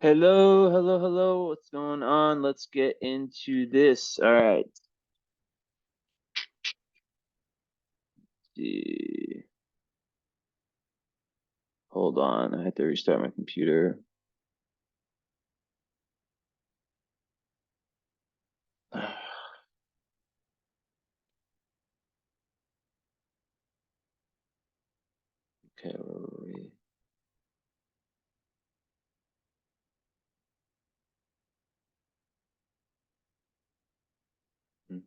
Hello, hello, hello. What's going on? Let's get into this. All right. See. Hold on. I had to restart my computer. Okay, where were we?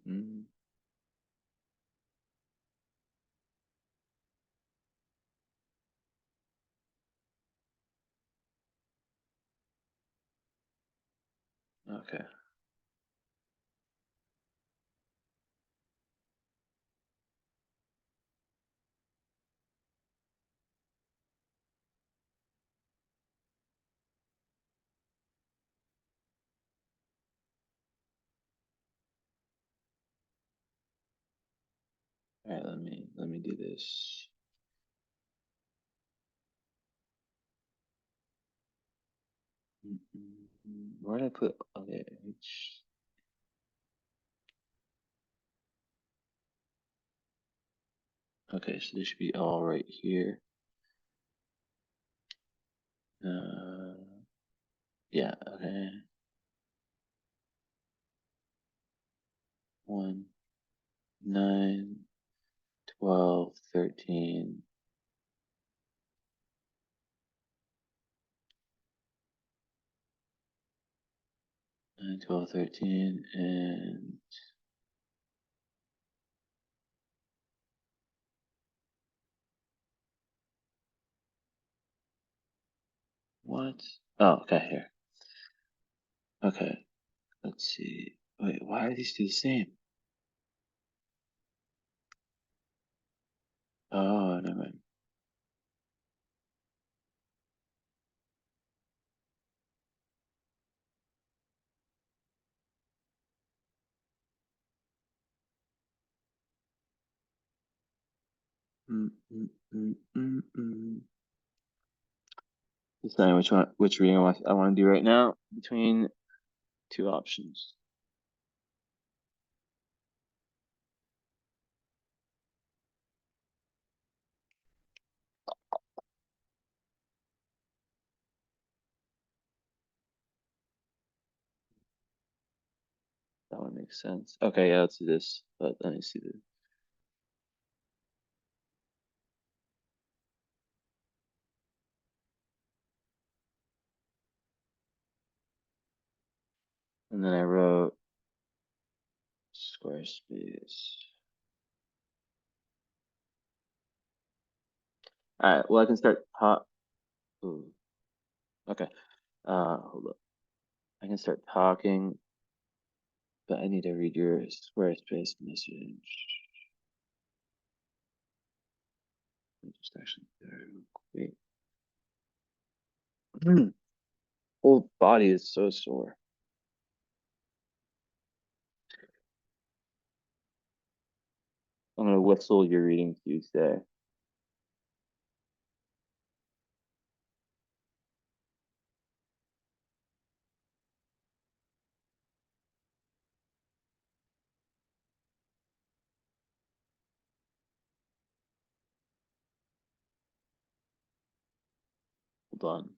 hmm Okay. All right, let me do this. Where did I put okay, okay, so this should be all right here. Uh yeah, okay. 1, 9, 12, 13, 9, 12, 13, and what? Oh, okay, here. Okay, let's see. Wait, why are these two the same? Oh, never mind. Mm, mm, mm. Deciding which reading I want to do right now between two options. That one makes sense. Okay, yeah, let's do this. But let me see this. And then I wrote Squarespace. All right, well, I can start Ooh, okay. Hold up. I can start talking, but I need to read your Squarespace message. Let me just actually do that real quick. Whole body is so sore. I'm gonna whistle your reading Tuesday. Hold on.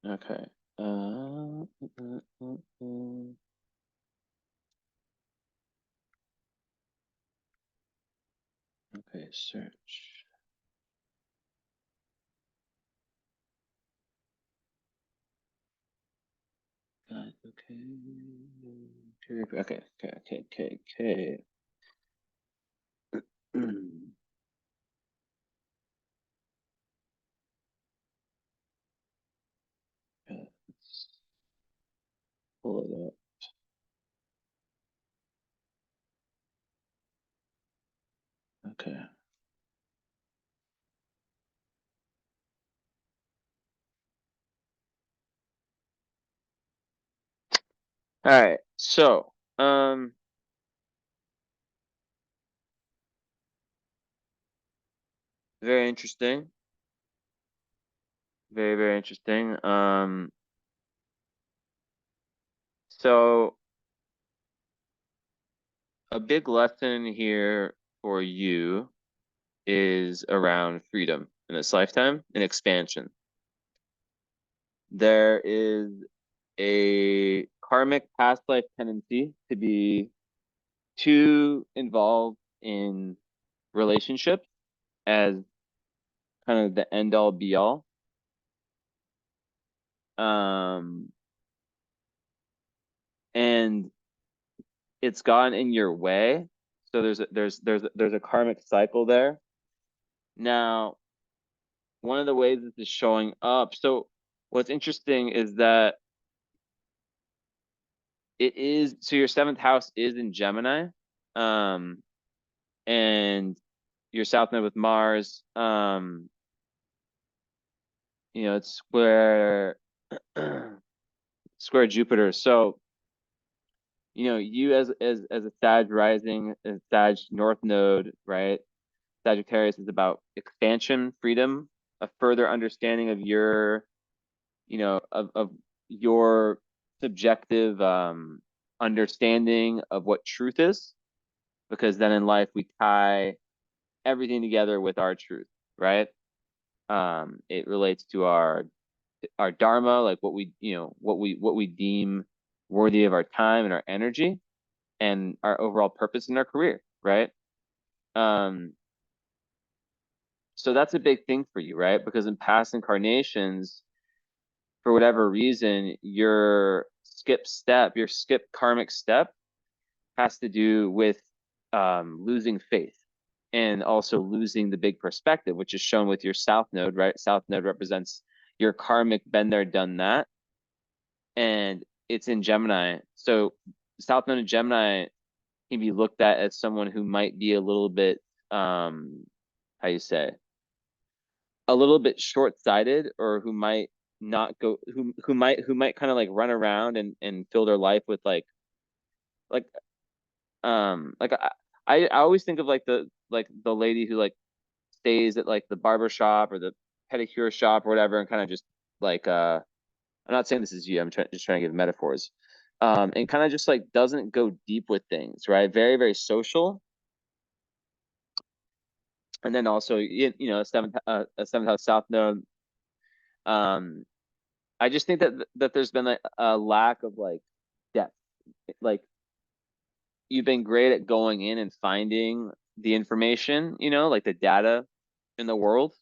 Okay. Okay, search. God, Okay. Okay. Let's pull it up. Okay. All right. So, very interesting. Very, very interesting. So a big lesson here for you is around freedom in this lifetime and expansion. There is a karmic past life tendency to be too involved in relationships as kind of the end all be all. Um, and it's gotten in your way. So there's a karmic cycle there. Now, one of the ways this is showing up. So what's interesting is that it is so your seventh house is in Gemini, um, and your south node with Mars, it's square Jupiter. So you as a Sag rising, a Sag North node, right? Sagittarius is about expansion, freedom, a further understanding of of your subjective understanding of what truth is, because then in life we tie everything together with our truth, right? It relates to our dharma, like what we deem worthy of our time and our energy and our overall purpose in our career, right? Um, so that's a big thing for you, right? Because in past incarnations, for whatever reason, your skip karmic step has to do with losing faith and also losing the big perspective, which is shown with your South Node, right? South Node represents your karmic been there, done that, and it's in Gemini. So South Node in Gemini can be looked at as someone who might be a little bit, how you say, a little bit short-sighted, or who might not go, who might kind of like run around and fill their life with like like I always think of like the lady who like stays at like the barber shop or the pedicure shop or whatever, and kind of just like I'm not saying this is you, just trying to give metaphors. And kind of just like doesn't go deep with things, right? Very, very social. And then also a seventh house south node. Um I just think that there's been a lack of like depth. Like you've been great at going in and finding the information, like the data in the world,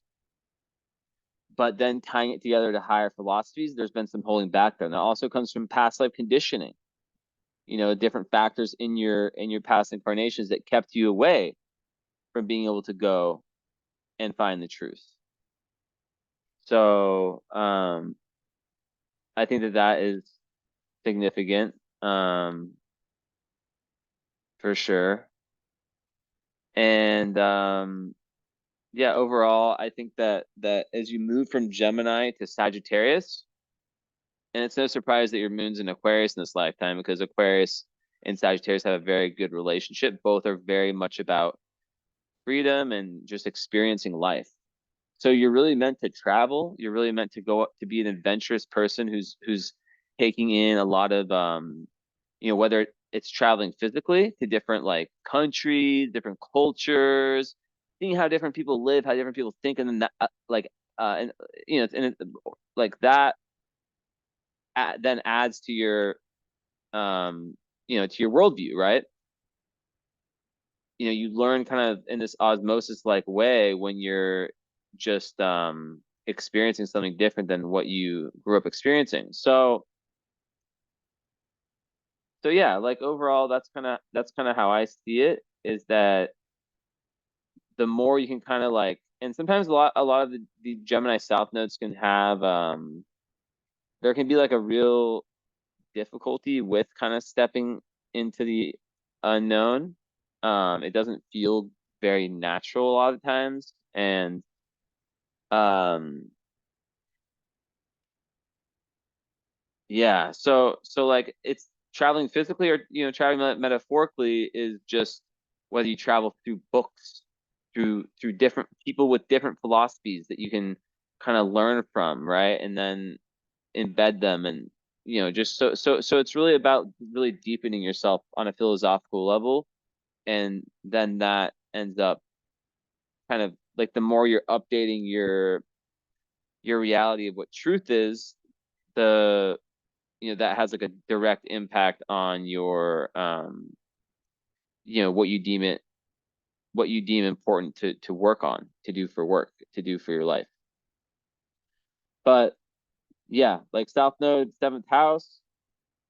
but then tying it together to higher philosophies, there's been some holding back there. And that also comes from past life conditioning, different factors in your past incarnations that kept you away from being able to go and find the truth. So I think that is significant, for sure. And yeah, overall, I think that as you move from Gemini to Sagittarius, and it's no surprise that your moon's in Aquarius in this lifetime, because Aquarius and Sagittarius have a very good relationship. Both are very much about freedom and just experiencing life. So you're really meant to travel. You're really meant to go up to be an adventurous person who's taking in a lot of whether it's traveling physically to different like countries, different cultures, seeing how different people live, how different people think, and then that, and like that then adds to your to your worldview, right? You learn kind of in this osmosis like way when you're just experiencing something different than what you grew up experiencing. So So yeah, like overall, that's kind of how I see it, is that the more you can kind of like, and sometimes a lot of the Gemini South nodes can have there can be like a real difficulty with kind of stepping into the unknown. It doesn't feel very natural a lot of times, and um, yeah. So like it's traveling physically or traveling metaphorically is just whether you travel through books, through different people with different philosophies that you can kind of learn from, right? And then embed them and just so it's really about really deepening yourself on a philosophical level, and then that ends up kind of like the more you're updating your reality of what truth is, the that has like a direct impact on your what you deem it what you deem important to work on, to do for work, to do for your life. But yeah, like South Node, seventh house,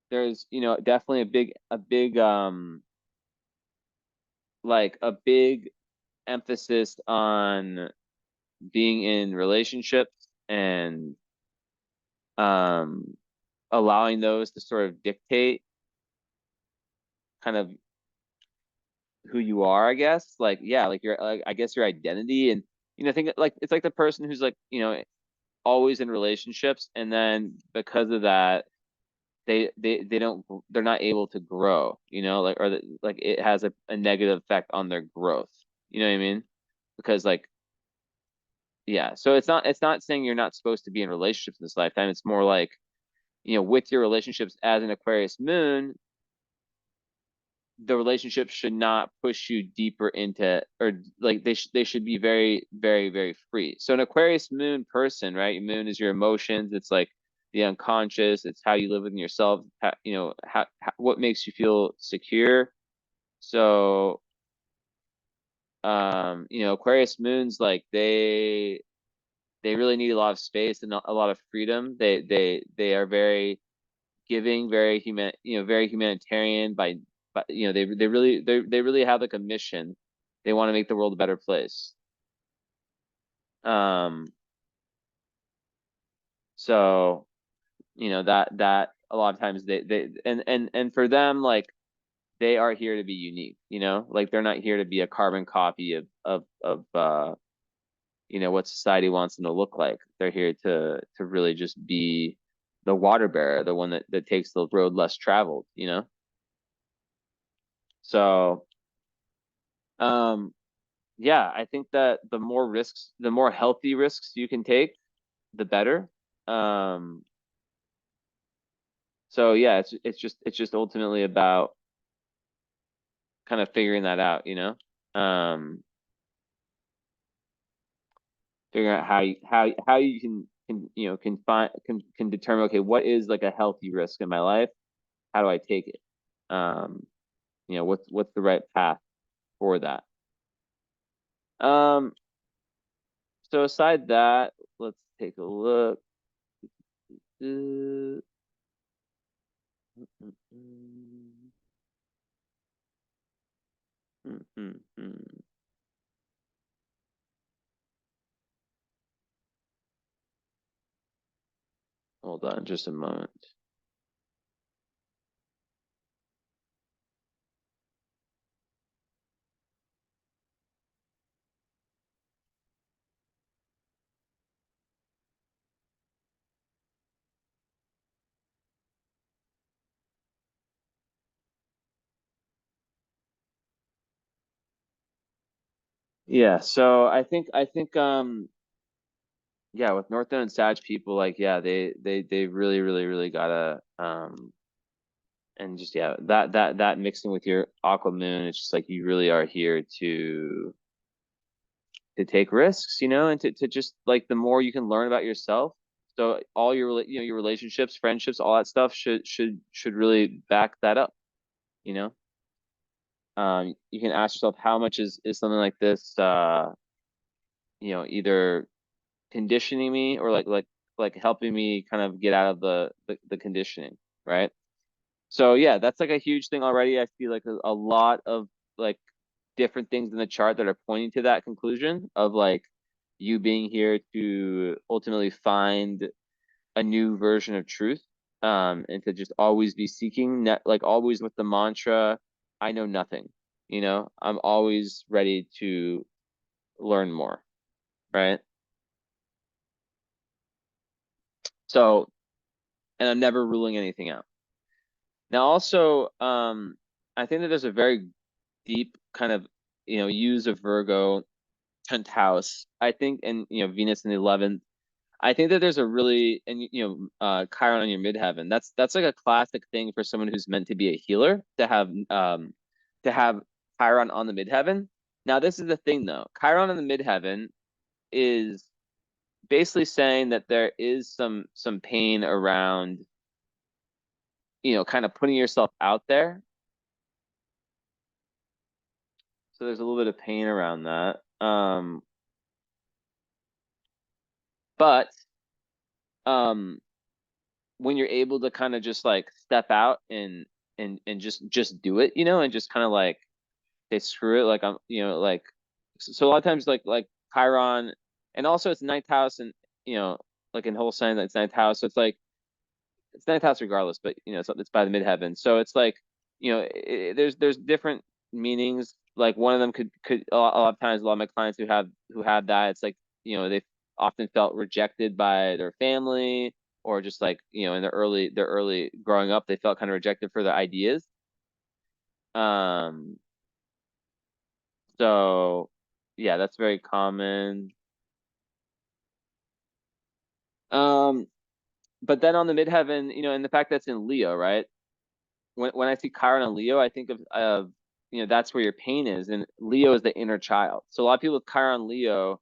there's definitely a big like a big emphasis on being in relationships and um allowing those to sort of dictate kind of who you are, I guess. Like, yeah, like your like I guess your identity. And think like it's like the person who's like always in relationships, and then because of that they're not able to grow, like, or like it has a negative effect on their growth. You know what I mean? Because like, yeah, so it's not saying you're not supposed to be in relationships in this lifetime. It's more like, with your relationships as an Aquarius moon, the relationship should not push you deeper into, or like they should be very, very, very free. So an Aquarius moon person, right? Moon is your emotions. It's like the unconscious. It's how you live within yourself. What makes you feel secure. So Aquarius moons, like they really need a lot of space and a lot of freedom. They are very giving, very very humanitarian by they really have like a mission. They want to make the world a better place. Um, so that a lot of times and for them, like they are here to be unique, like they're not here to be a carbon copy of what society wants them to look like. They're here to really just be the water bearer, the one that takes the road less traveled. So um yeah, I think that the more healthy risks you can take, the better. Um, so yeah, it's just ultimately about kind of figuring that out. Um, Figuring out how you can find can determine, okay, what is like a healthy risk in my life? How do I take it? Um, what's the right path for that? Um, so aside that, let's take a look. Uh, mm, mm, mm, mm, mm. Hold on just a moment. Yeah, so I think yeah, with North Node and Sag people, like, yeah, they really, really, really gotta and just, yeah, that mixing with your Aqua Moon, it's just like you really are here to take risks, and to just like the more you can learn about yourself. So all your relationships, friendships, all that stuff should really back that up, you know. You can ask yourself, how much is something like this either conditioning me, or like helping me kind of get out of the conditioning, right? So yeah, that's like a huge thing already. I feel like a lot of like different things in the chart that are pointing to that conclusion of like you being here to ultimately find a new version of truth, and to just always be seeking like always with the mantra, I know nothing, I'm always ready to learn more, right? So, and I'm never ruling anything out. Now also, I think that there's a very deep kind of, use of Virgo 10th house, I think, and Venus in the 11th. I think that there's a really, and Chiron on your midheaven. That's like a classic thing for someone who's meant to be a healer to have Chiron on the midheaven. Now this is the thing though. Chiron on the midheaven is basically saying that there is some pain around, kind of putting yourself out there. So there's a little bit of pain around that. But um when you're able to kind of just like step out and just do it, and just kind of like say screw it, like I'm, like so a lot of times like Chiron, and also it's ninth house, and like in whole sign that's ninth house, so it's like it's ninth house regardless, but it's by the midheaven, so it's like there's different meanings. Like one of them could a lot of times, a lot of my clients who have that, it's like they often felt rejected by their family, or just like in their early growing up, they felt kind of rejected for their ideas. um so yeah, that's very common. um but then on the midheaven, and the fact that's in Leo, right? When I see Chiron and Leo, I think of that's where your pain is, and Leo is the inner child. So a lot of people with Chiron Leo,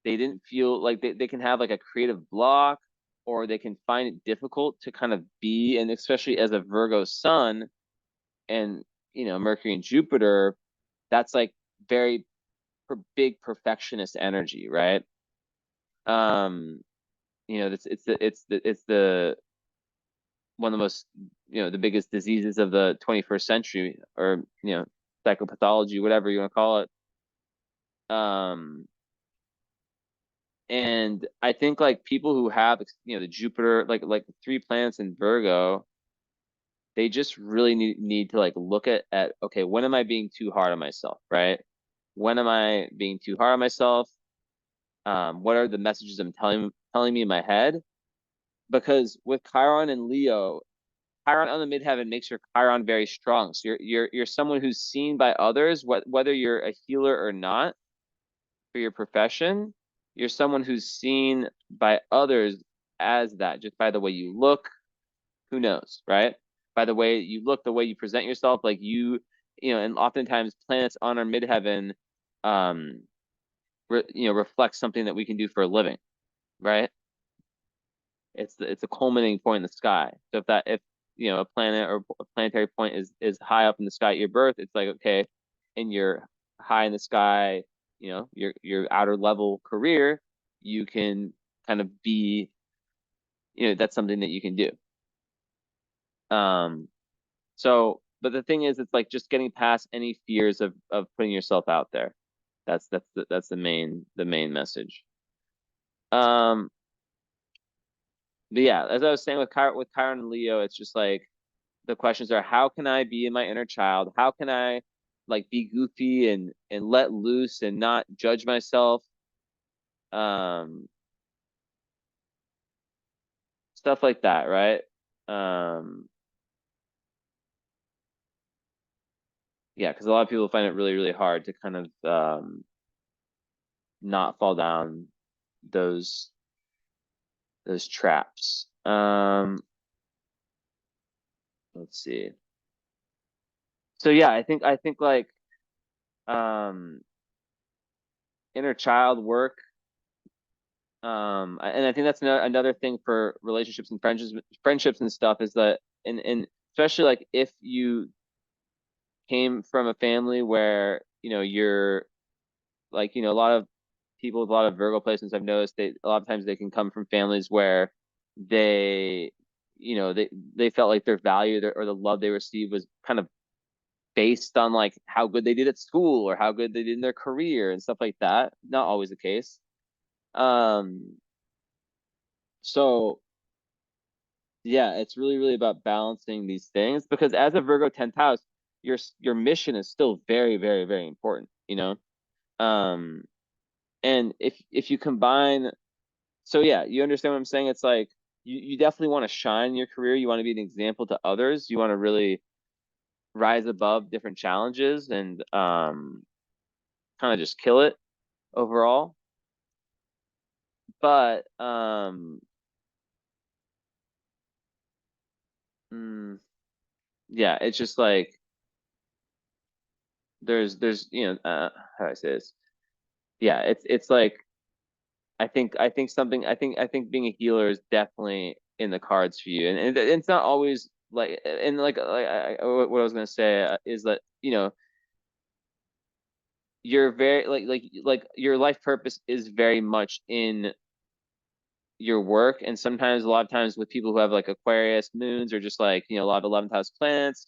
they didn't feel like they can have like a creative block, or they can find it difficult to kind of be, and especially as a Virgo sun, and Mercury and Jupiter, that's like very big perfectionist energy, right? Um, it's the one of the most, the biggest diseases of the 21st century, or psychopathology, whatever you want to call it. And I think like people who have the Jupiter, like the three planets in Virgo, they just really need to like look at okay, when am I being too hard on myself, right? When am I being too hard on myself? What are the messages I'm telling me in my head? Because with Chiron and Leo, Chiron on the midheaven makes your Chiron very strong. So you're someone who's seen by others, whether you're a healer or not for your profession, you're someone who's seen by others as that, just by the way you look. Who knows, right? By the way you look, the way you present yourself, like and oftentimes planets on our midheaven, um, reflect something that we can do for a living, right? It's a culminating point in the sky. So if a planet or a planetary point is high up in the sky at your birth, it's like okay, in your high in the sky, your outer level career, you can kind of be, that's something that you can do. Um, but the thing is, it's like just getting past any fears of putting yourself out there. That's the main message. Um, but yeah, as I was saying with Chiron and Leo, it's just like the questions are, how can I be in my inner child? How can I like be goofy and let loose and not judge myself? Um, Stuff like that, right? Um, yeah, because a lot of people find it really, really hard to kind of not fall down those those traps. Let's see. So yeah, I think like um inner child work. And I think that's another thing for relationships and friendships and stuff, is that, and especially like if you came from a family where you're like, a lot of people with a lot of Virgo placements, I've noticed, they a lot of times they can come from families where they they felt like their value or the love they received was kind of based on like how good they did at school or how good they did in their career and stuff like that. Not always the case. Um, so yeah, it's really, really about balancing these things because as a Virgo 10th house, your mission is still very, very, very important, you know? Um, and if you combine, so yeah, you understand what I'm saying? It's like you definitely want to shine in your career. You want to be an example to others. You want to really rise above different challenges and kind of just kill it overall. But mm, yeah, it's just like there's how do I say this? Yeah, it's like I think being a healer is definitely in the cards for you, and it's not always like and what I was gonna say is that you're very like your life purpose is very much in your work, and sometimes a lot of times with people who have like Aquarius moons or just like a lot of 11th house planets,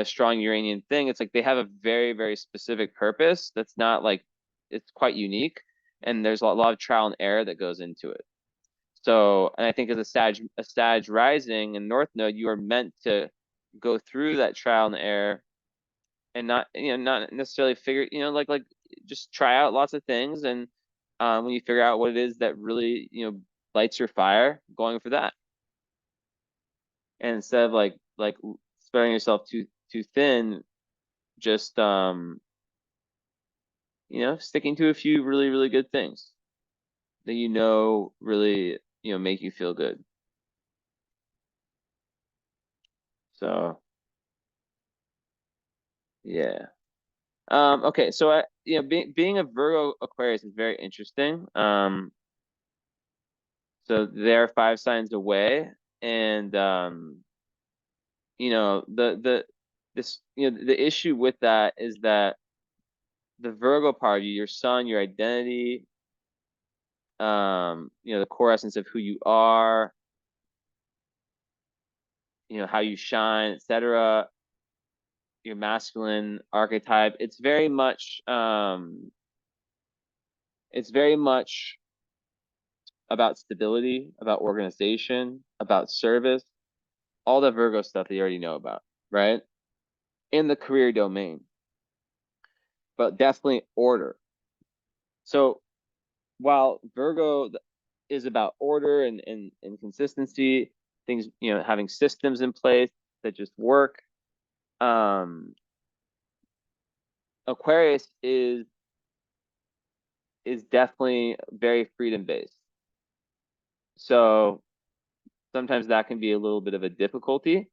strong Uranian thing, it's like they have a very very specific purpose that's not like it's quite unique, and there's a lot of trial and error that goes into it. So, and I think as a Sag rising and North Node, you are meant to go through that trial and error and not necessarily figure, like just try out lots of things, and when you figure out what it is that really lights your fire, going for that, and instead of like spreading yourself too thin, just sticking to a few really really good things that really make you feel good. So yeah. Okay, so being a Virgo Aquarius is very interesting. So they're 5 signs away, and the issue with that is that the Virgo part of you, your sun, your identity, the core essence of who you are, how you shine, etc., your masculine archetype, it's very much about stability, about organization, about service, all the Virgo stuff that you already know about, right? In the career domain, but definitely order. So while Virgo is about order and consistency, things, having systems in place that just work, Aquarius is definitely very freedom based. So sometimes that can be a little bit of a difficulty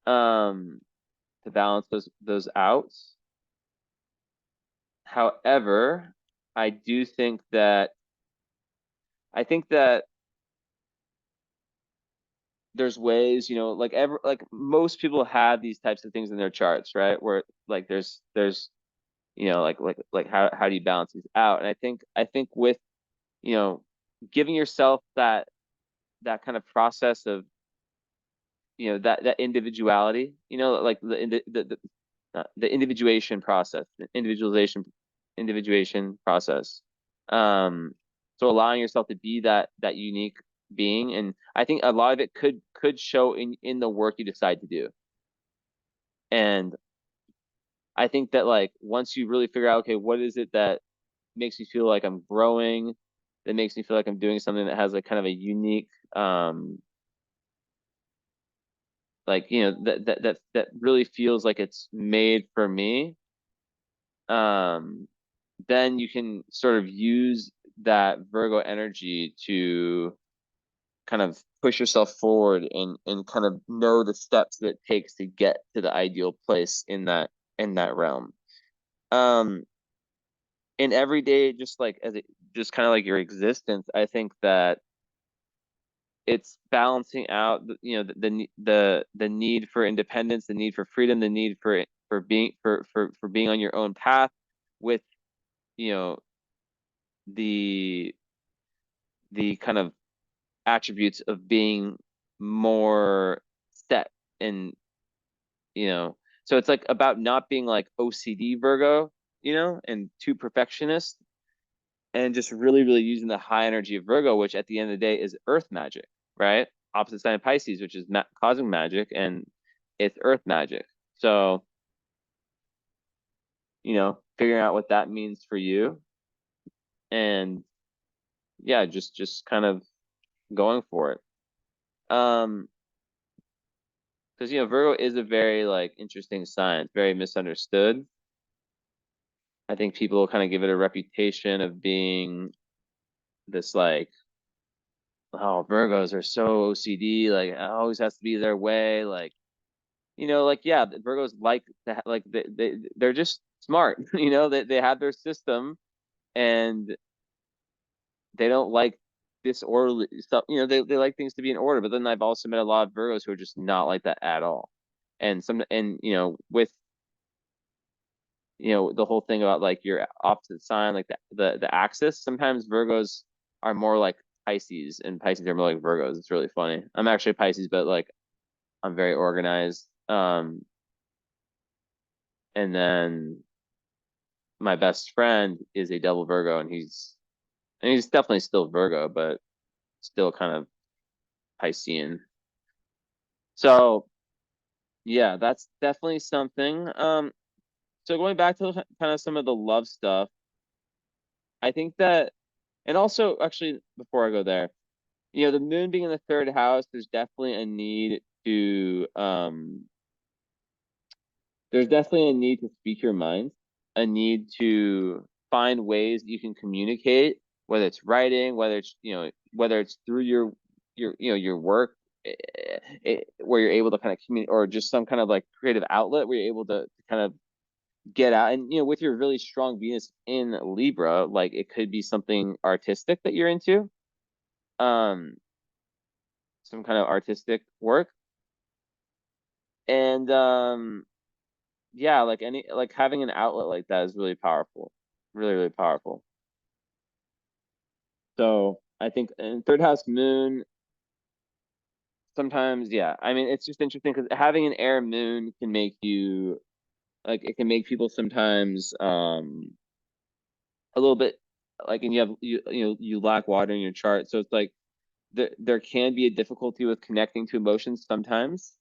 um, to balance those out. However, I do think that I think that there's ways, like most people have these types of things in their charts, right? Where like there's like how do you balance these out? And I think with you know giving yourself that kind of process of that individuality, like the individuation process, the individuation process. Um, so allowing yourself to be that unique being, and I think a lot of it could show in the work you decide to do. And I think that like once you really figure out, okay, what is it that makes me feel like I'm growing, that makes me feel like I'm doing something that has like kind of a unique like that really feels like it's made for me, um then you can sort of use that Virgo energy to kind of push yourself forward and kind of know the steps that it takes to get to the ideal place in that realm. Um, in everyday, just like as it just kind of like your existence, I think that it's balancing out the need for independence, the need for freedom, the need for being on your own path with you know the kind of attributes of being more set and, so it's like about not being like OCD Virgo, and too perfectionist, and just really, really using the high energy of Virgo, which at the end of the day is earth magic, right? Opposite sign of Pisces, which is cosmic magic, and it's earth magic. So, figuring out what that means for you, and yeah, just kind of going for it. Because Virgo is a very like interesting sign. It's very misunderstood. I think people kind of give it a reputation of being this like, oh, Virgos are so OCD, like it always has to be their way, like, like, yeah, the Virgos like that, like they're just smart, they have their system, and they don't like disorderly stuff, they like things to be in order. But then I've also met a lot of Virgos who are just not like that at all. And with the whole thing about like your opposite sign, like the axis, sometimes Virgos are more like Pisces, and Pisces are more like Virgos. It's really funny. I'm actually a Pisces, but like I'm very organized. And then my best friend is a double Virgo, and he's definitely still Virgo, but still kind of Piscean. So yeah, that's definitely something. So going back to kind of some of the love stuff, I think that, and also actually before I go there, the moon being in the third house, there's definitely a need to speak your mind, a need to find ways you can communicate, whether it's writing, whether it's through your work, where you're able to kind of communicate, or just some kind of like creative outlet where you're able to kind of get out. And with your really strong Venus in Libra, like it could be something artistic that you're into, um, some kind of artistic work, and yeah, like having an outlet like that is really powerful, really, really powerful. So I think in third house moon, sometimes, yeah, I mean, it's just interesting because having an air moon can make you, like, it can make people sometimes a little bit like, and you lack water in your chart, so it's like there can be a difficulty with connecting to emotions sometimes.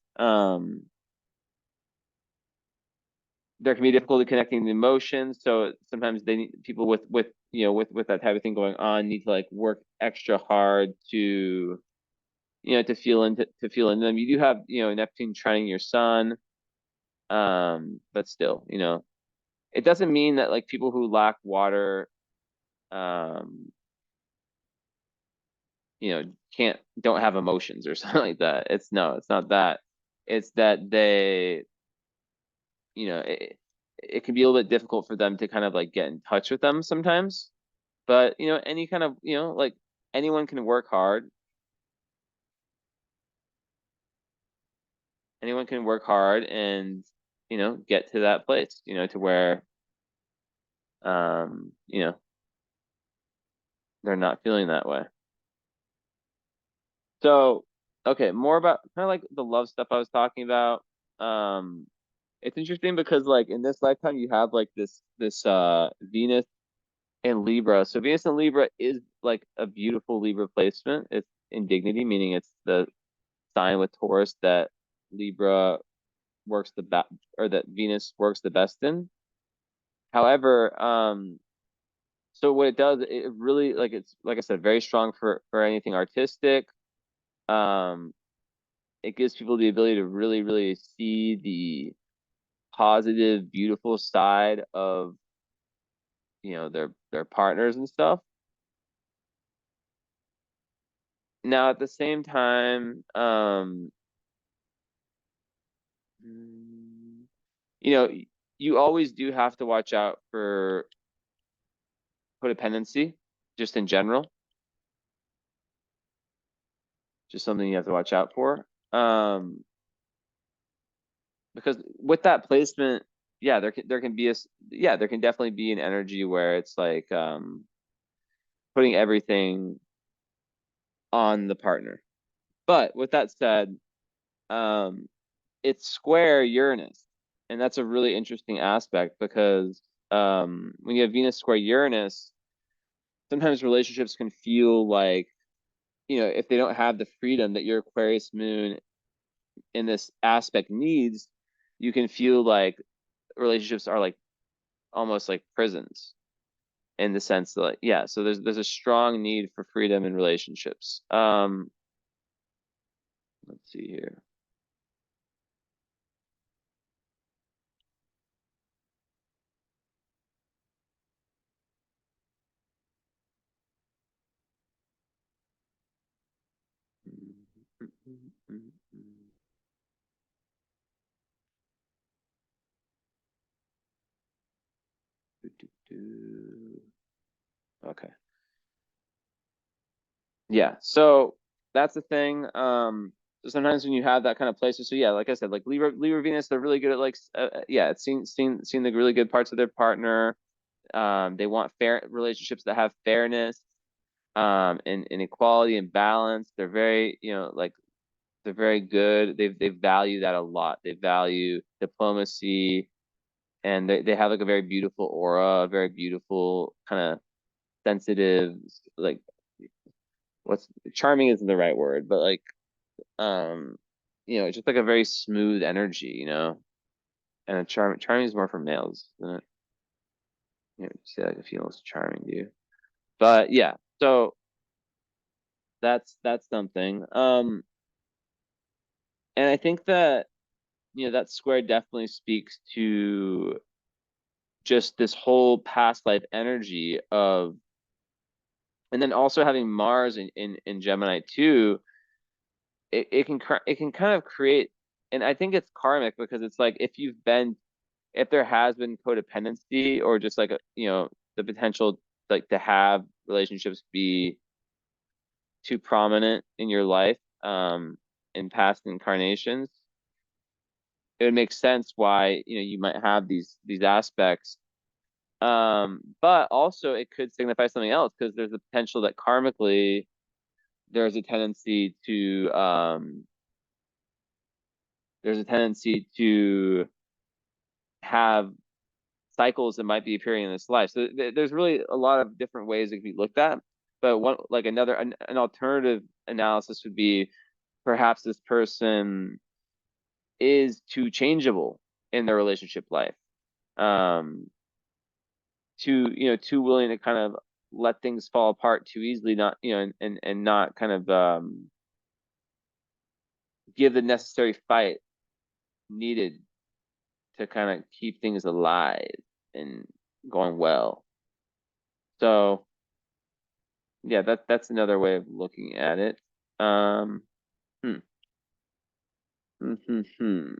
There can be difficulty connecting the emotions, so sometimes they need people with that type of thing going on need to like work extra hard to feel into them. You do have Neptune trining your sun, but still, it doesn't mean that like people who lack water, um don't have emotions or something like that. It's not that. It's that it can be a little bit difficult for them to kind of like get in touch with them sometimes. But any kind of like anyone can work hard. Anyone can work hard and get to that place, to where um, you know, they're not feeling that way. So, okay, more about kind of like the love stuff I was talking about. Um, it's interesting because like in this lifetime you have like this Venus and Libra. So Venus and Libra is like a beautiful Libra placement. It's in dignity, meaning it's the sign with Taurus that Libra works the best, or that Venus works the best in. However, so what it does, it really, like, it's like I said, very strong for anything artistic. Um, it gives people the ability to really, really see the positive, beautiful side of their partners and stuff. Now, at the same time, you know, you always do have to watch out for codependency, just in general, just something you have to watch out for. Because with that placement, yeah, there can definitely be an energy where it's like putting everything on the partner. But with that said, um, it's square Uranus, and that's a really interesting aspect because when you have Venus square Uranus, sometimes relationships can feel like, if they don't have the freedom that your Aquarius moon in this aspect needs, you can feel like relationships are like almost like prisons in the sense that, like, yeah, so there's a strong need for freedom in relationships. Let's see here. Okay. Yeah. So that's the thing. So sometimes when you have that kind of places, so yeah, like I said, like Libra Venus, they're really good at like, yeah, it's seen the really good parts of their partner. They want fair relationships that have fairness, and equality and balance. They're very, like they're very good. They value that a lot. They value diplomacy, and they have like a very beautiful aura, a very beautiful kind of sensitive, like, what's charming isn't the right word, but like, um, just like a very smooth energy. And a charming is more for males, isn't it? Say like a female's charming to you. But yeah, so that's something. And I think that, that square definitely speaks to just this whole past life energy of, and then also having Mars in Gemini too. It can kind of create, and I think it's karmic because it's like if there has been codependency or just like the potential like to have relationships be too prominent in your life, in past incarnations, it would make sense why you might have these aspects. But also it could signify something else because there's a potential that karmically there's a tendency to have cycles that might be appearing in this life. So there's really a lot of different ways it can be looked at. But one, like an alternative analysis would be perhaps this person is too changeable in their relationship life. Um, too willing to kind of let things fall apart too easily, not, and not kind of give the necessary fight needed to kind of keep things alive and going well. So yeah, that's another way of looking at it. Um, hmm. Hmm.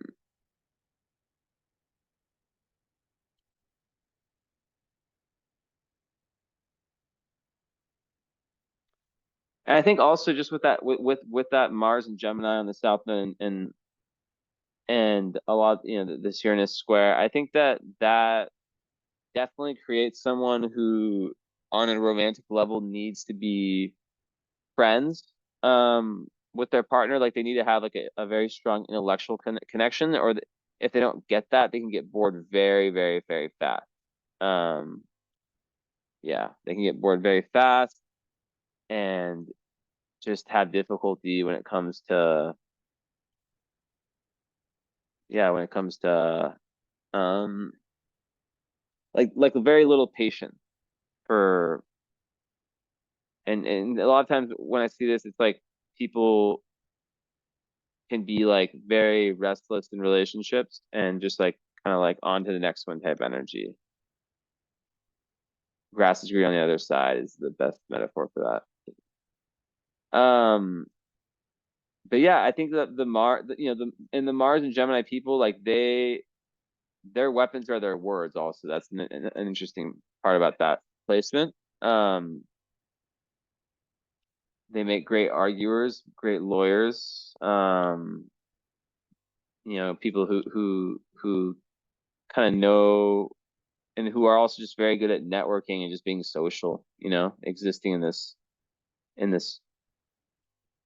And I think also just with that with that Mars and Gemini on the south, and a lot, this Uranus square, I think that definitely creates someone who on a romantic level needs to be friends with their partner. Like they need to have like a very strong intellectual connection, or if they don't get that, they can get bored very, very, very fast. Um, yeah, they can get bored very fast and just have difficulty when it comes to, yeah, when it comes to um like very little patience for, and a lot of times when I see this, it's like people can be like very restless in relationships and just like kind of like on to the next one type energy. Grass is green on the other side is the best metaphor for that. But yeah, I think that the Mars, the Mars and Gemini people, like their weapons are their words. Also, that's an interesting part about that placement. Um, they make great arguers, great lawyers. People who kind of know, and who are also just very good at networking and just being social. Existing in this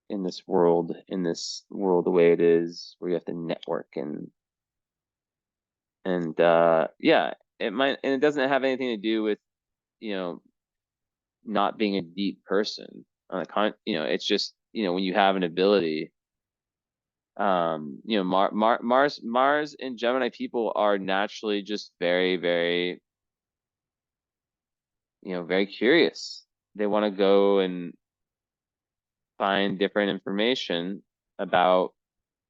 in this world the way it is, where you have to network and yeah, it might, and it doesn't have anything to do with, you know, not being a deep person. On the it's just, when you have an ability, Mars and Gemini people are naturally just very, very, very curious. They want to go and find different information about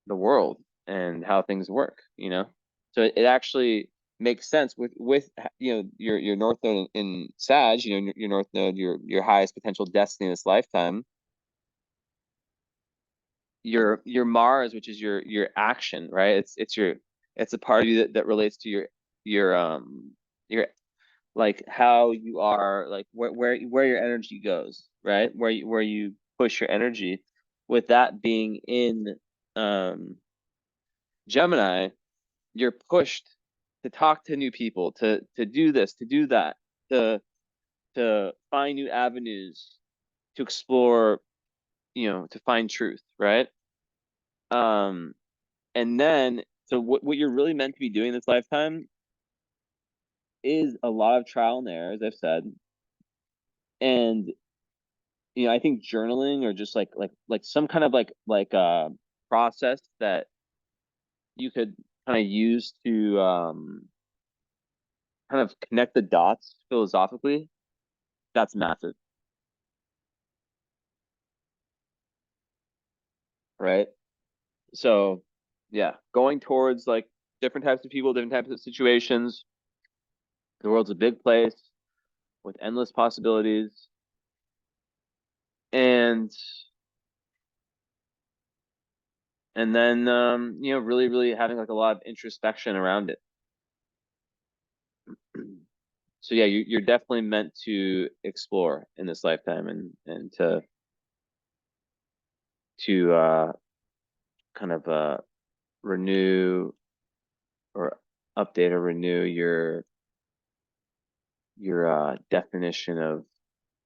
the world and how things work. So it actually makes sense with your North Node in Sag, your North Node, your highest potential destiny in this lifetime. Your Mars, which is your action, right? It's a part of you that relates to your like how you are, like where your energy goes, right? Where you push your energy. With that being in um Gemini, you're pushed to talk to new people, to do this, to do that, to find new avenues, to explore, to find truth, right? Um, and then, so what you're really meant to be doing this lifetime is a lot of trial and error, as I've said. And I think journaling, or just like some kind of process that you could kind of use to kind of connect the dots philosophically, that's massive, right? So yeah, going towards like different types of people, different types of situations. The world's a big place with endless possibilities, and then really, really having like a lot of introspection around it. So yeah, you're definitely meant to explore in this lifetime, and to kind of renew, or update, or renew your definition of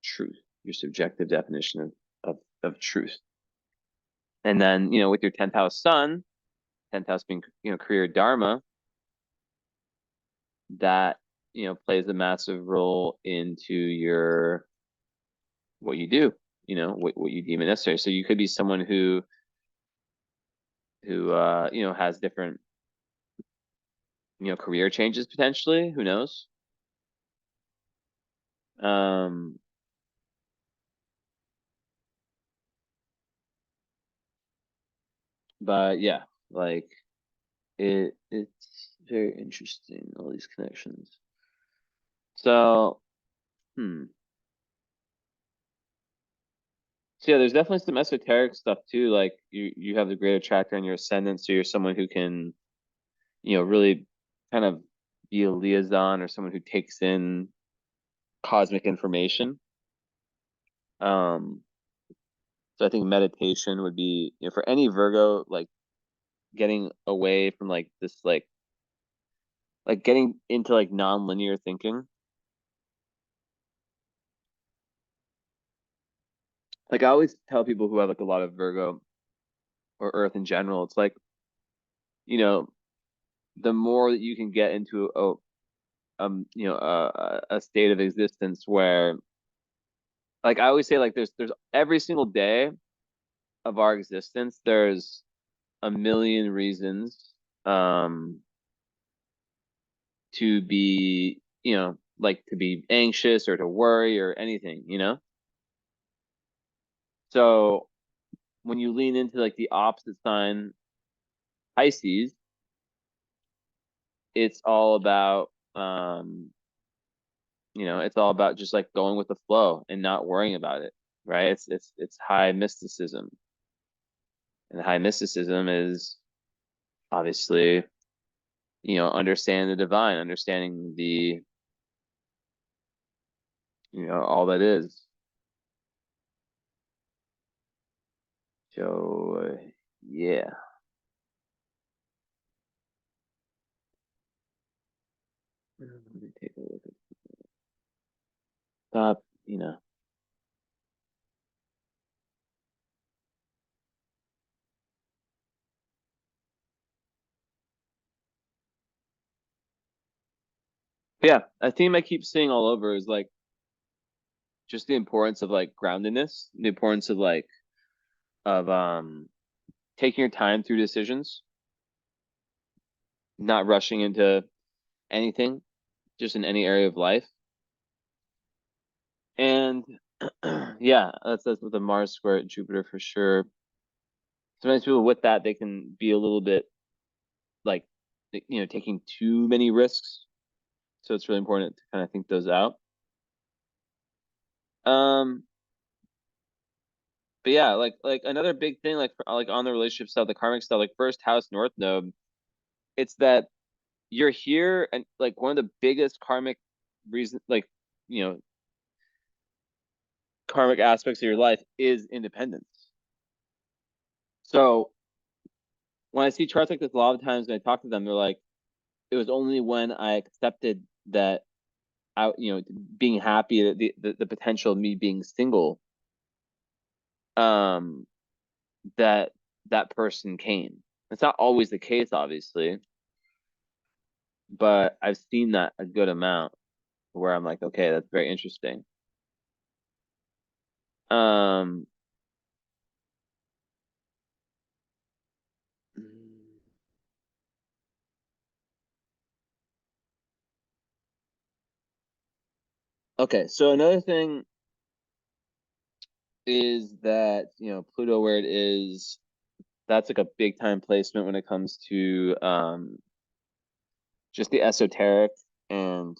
truth, your subjective definition of truth. And then, with your 10th house sun, 10th house being, career dharma, that, plays a massive role into what you do, what you deem it necessary. So you could be someone who has different, career changes potentially, who knows? Um, but yeah, like it's very interesting, all these connections. So, hmm. So yeah, there's definitely some esoteric stuff too. Like you have the great attractor in your ascendant, so you're someone who can, really kind of be a liaison, or someone who takes in cosmic information. Um, so I think meditation would be, for any Virgo, like getting away from like this, like getting into like non-linear thinking. Like I always tell people who have like a lot of Virgo or Earth in general, it's like, you know, the more that you can get into a state of existence where, like I always say, like there's every single day of our existence, there's a million reasons to be, like to be anxious or to worry or anything. So when you lean into like the opposite sign, Pisces, it's all about it's all about just like going with the flow and not worrying about it, right? It's high mysticism. And high mysticism is obviously, understanding the divine, understanding the, all that is. So, yeah. Let me take a look at stop, But yeah, a theme I keep seeing all over is like just the importance of like groundedness, the importance of like of taking your time through decisions, not rushing into anything, just in any area of life. And yeah, that's with the Mars square at Jupiter for sure. Sometimes people with that they can be a little bit like taking too many risks. So it's really important to kind of think those out. Um, but yeah, like another big thing, like on the relationship stuff, the karmic stuff, like first house north node, it's that you're here and like one of the biggest karmic reason, like you know, karmic aspects of your life is independence. So when I see charts like this, a lot of times when I talk to them, they're like, it was only when I accepted that being happy, that the potential of me being single, um, that that person came. It's not always the case, obviously, but I've seen that a good amount where I'm like, okay, that's very interesting. Um, okay, so another thing is that, Pluto where it is, that's like a big time placement when it comes to just the esoteric and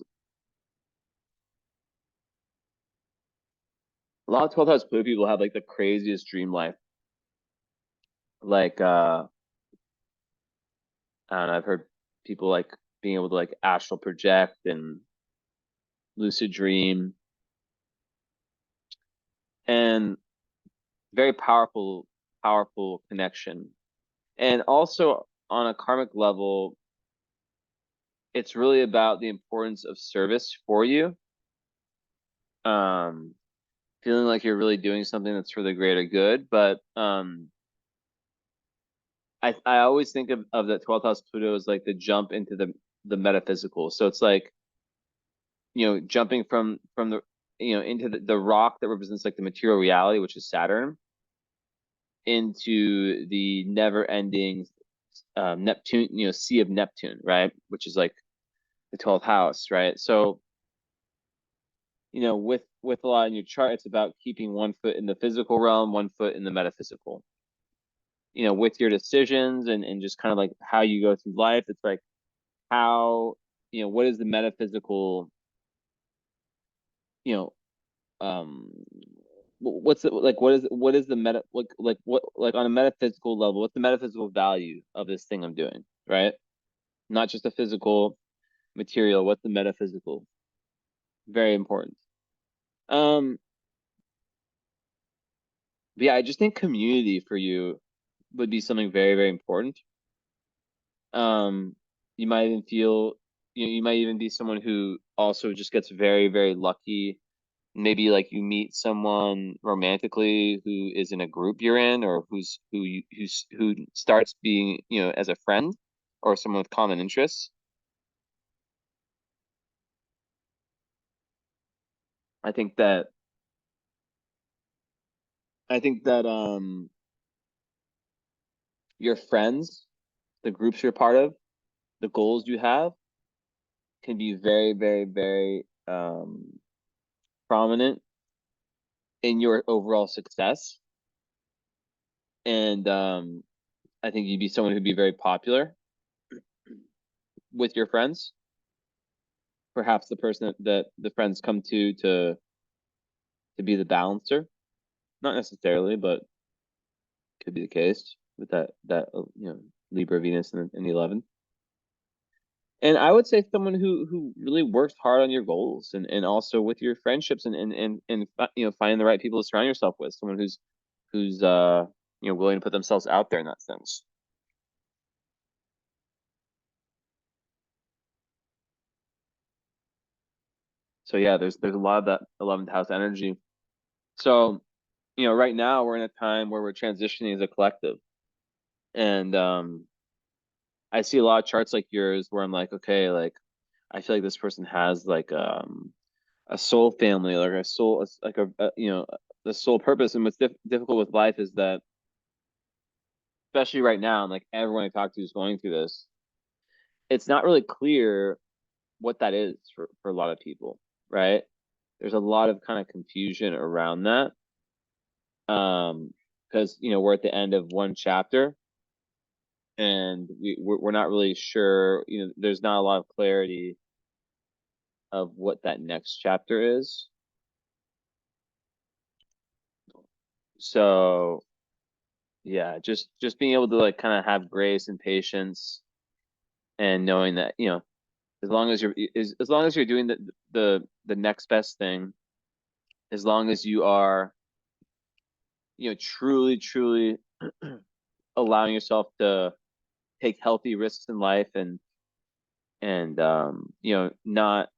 a lot of 12th house Pluto people have like the craziest dream life. Like I don't know, I've heard people like being able to like astral project and lucid dream and very powerful connection. And also on a karmic level, it's really about the importance of service for you. Um, feeling like you're really doing something that's for the greater good. But I always think of that 12th house Pluto as like the jump into the metaphysical. So it's like, jumping from the into the rock that represents like the material reality, which is Saturn, into the never ending Neptune, Sea of Neptune, right? Which is like the 12th house, right? So, with a lot in your chart, it's about keeping one foot in the physical realm, one foot in the metaphysical. With your decisions and just kind of like how you go through life, it's like how, what is the metaphysical, you know, um what's it like what is the meta like what like on a metaphysical level, what's the metaphysical value of this thing I'm doing, right? Not just a physical material, what's the metaphysical? Very important. Um but yeah, I just think community for you would be something very, very important. Um you might even feel you might even be someone who also just gets very, very lucky. Maybe like you meet someone romantically who is in a group you're in, or who starts being, as a friend or someone with common interests. I think that your friends, the groups you're part of, the goals you have can be very, very, very prominent in your overall success. And I think you'd be someone who'd be very popular with your friends. Perhaps the person that the friends come to be the balancer. Not necessarily, but could be the case with that Libra Venus in the 11th. And I would say someone who really works hard on your goals and also with your friendships and finding the right people to surround yourself with. Someone who's willing to put themselves out there in that sense. So yeah, there's a lot of that 11th house energy. So right now we're in a time where we're transitioning as a collective, and I see a lot of charts like yours where I'm like, okay, like I feel like this person has like a soul family, like a soul, like you know, the soul purpose. And what's difficult with life is that, especially right now, and like everyone I talk to is going through this, it's not really clear what that is for a lot of people, right? There's a lot of kind of confusion around that. Because we're at the end of one chapter, and we're not really sure. There's not a lot of clarity of what that next chapter is. So yeah, just being able to like kind of have grace and patience, and knowing that as long as you're doing the next best thing, as long as you are truly allowing yourself to take healthy risks in life, and not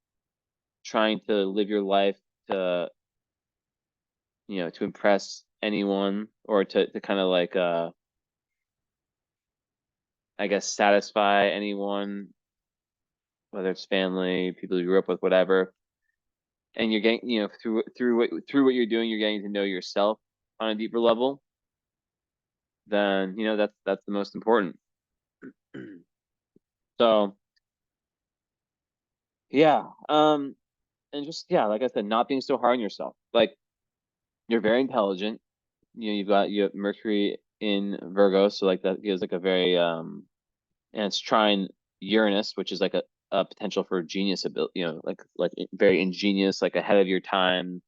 trying to live your life to to impress anyone, or to kind of like I guess satisfy anyone, whether it's family, people you grew up with, whatever. And you're getting, through what you're doing, you're getting to know yourself on a deeper level. Then that's the most important. So yeah, and just yeah, like I said, not being so hard on yourself. Like, you're very intelligent. You have Mercury in Virgo, so like that gives like a very and it's trine Uranus, which is like a potential for genius ability, like very ingenious, like ahead of your time.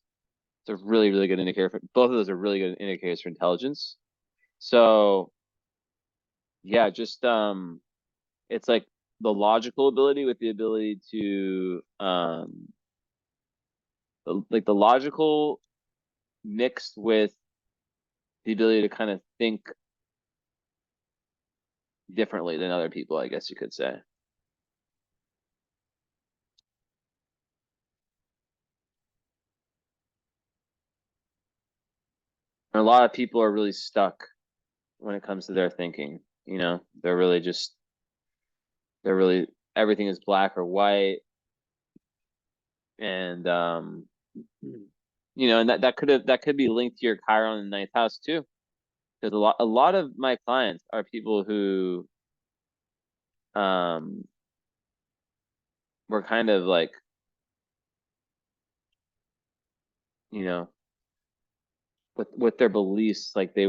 It's a really, really good indicator for both of those are really good indicators for intelligence. So yeah, just it's like the logical ability with the ability to like the logical mixed with the ability to kind of think differently than other people, I guess you could say. And a lot of people are really stuck when it comes to their thinking. They're really everything is black or white, and and that could be linked to your Chiron in the ninth house too, because a lot of my clients are people who um were kind of like you know with their beliefs, like they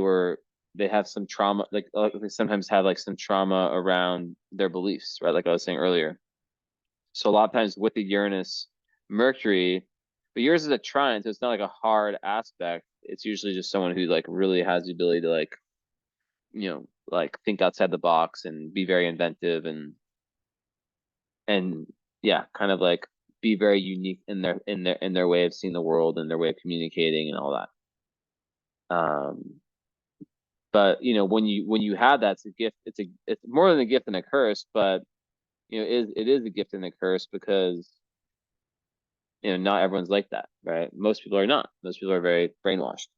have some trauma, like they sometimes have like some trauma around their beliefs, right? Like I was saying earlier. So a lot of times with the Uranus Mercury, but yours is a trine, so it's not like a hard aspect. It's usually just someone who like really has the ability to like like think outside the box and be very inventive, and yeah, kind of like be very unique in their way of seeing the world and their way of communicating and all that. But when you have that, it's a gift. It's more than a gift and a curse, but it is a gift and a curse, because not everyone's like that, right? Most people are not. Most people are very brainwashed.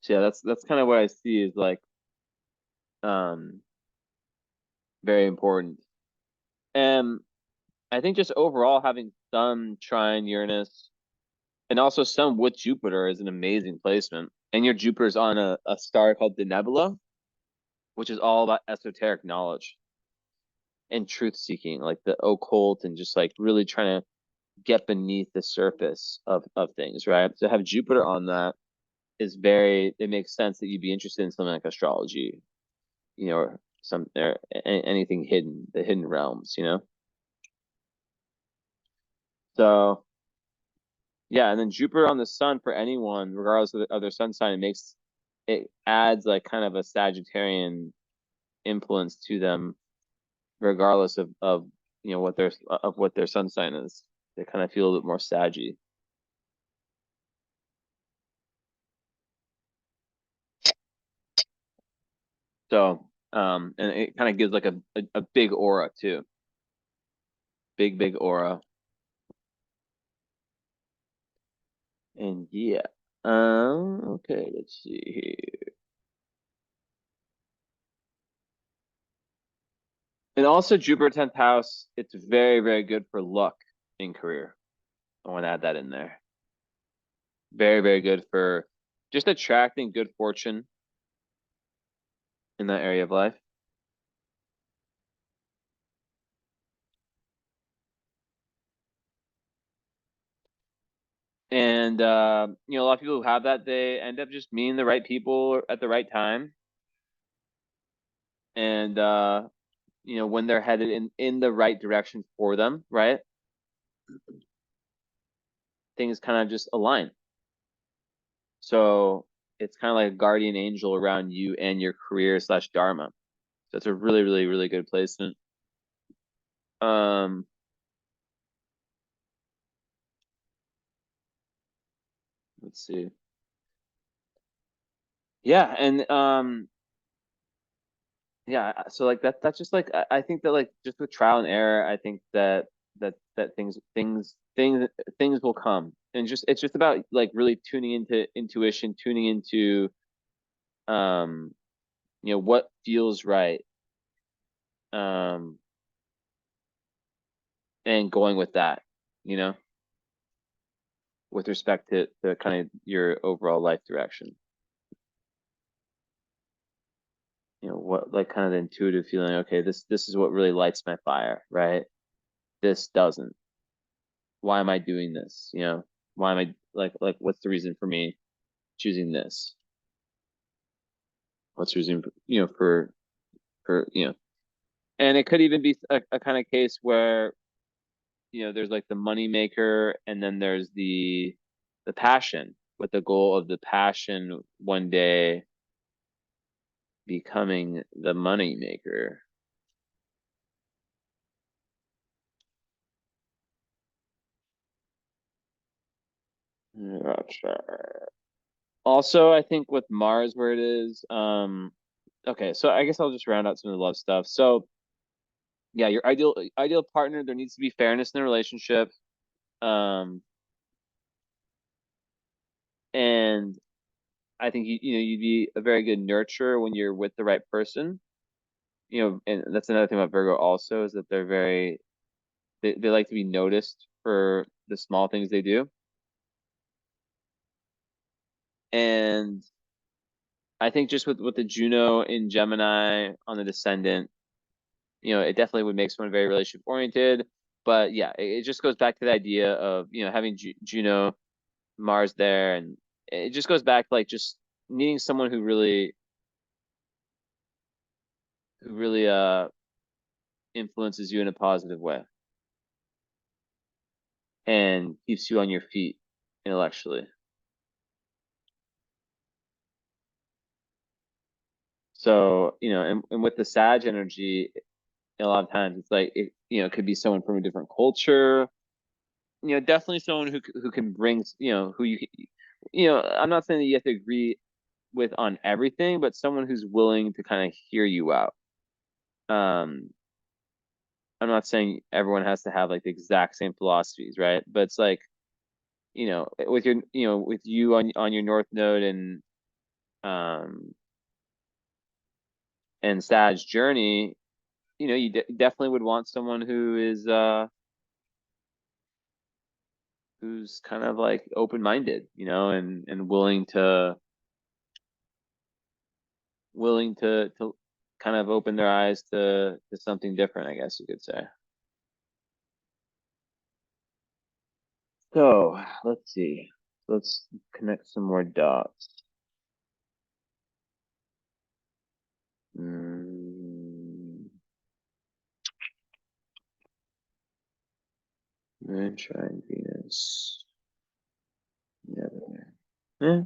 So yeah, that's kind of what I see is like um very important. And I think just overall having some trine Uranus and also some with Jupiter is an amazing placement. And your Jupiter's on a star called the Nebula, which is all about esoteric knowledge and truth seeking, like the occult, and just like really trying to get beneath the surface of things, right? To have Jupiter on that it makes sense that you'd be interested in something like astrology, or anything hidden, the hidden realms. So yeah, and then Jupiter on the sun for anyone, regardless of their sun sign, it adds like kind of a Sagittarian influence to them, regardless of what their sun sign is. They kind of feel a bit more saggy. So and it kind of gives like a big aura too. Big aura. And yeah. Okay, let's see here. And also Jupiter 10th house, it's very, very good for luck in career. I want to add that in there. Very, very good for just attracting good fortune in that area of life. And a lot of people who have that, they end up just meeting the right people at the right time. And when they're headed in the right direction for them, right? Things kind of just align. So it's kind of like a guardian angel around you and your career slash dharma. So it's a really, really, really good placement. Um, let's see. Yeah, and yeah, so like that's just like I think that like just with trial and error, I think that things will come. And just it's just about like really tuning into intuition, tuning into um what feels right. Um and going with that, you know, with respect to kind of your overall life direction. What like kind of the intuitive feeling, okay, this is what really lights my fire, right? This doesn't. Why am I doing this? Why am I like what's the reason for me choosing this? What's the reason for and it could even be a kind of case where there's like the money maker and then there's the passion with the goal of the passion one day becoming the money maker. Gotcha. Also, I think with Mars where it is, okay, so I guess I'll just round out some of the love stuff. So yeah, your ideal partner, there needs to be fairness in the relationship. Um, and I think you'd be a very good nurturer when you're with the right person. And that's another thing about Virgo also is that they like to be noticed for the small things they do. And I think just with the Juno in Gemini on the descendant, it definitely would make someone very relationship oriented. But yeah, it just goes back to the idea of, having Juno, Mars there, and it just goes back to like just needing someone who really influences you in a positive way and keeps you on your feet intellectually. So, and with the Sag energy, a lot of times it's like it could be someone from a different culture. Definitely someone who can bring, who I'm not saying that you have to agree with on everything, but someone who's willing to kind of hear you out. Um, I'm not saying everyone has to have like the exact same philosophies, right? But it's like, with you on your North Node um and Sag journey, you definitely would want someone who's kind of like open-minded, and willing to kind of open their eyes to something different, I guess you could say. So let's see. Let's connect some more dots. Mm, Moon trine Venus. Yeah. Yeah.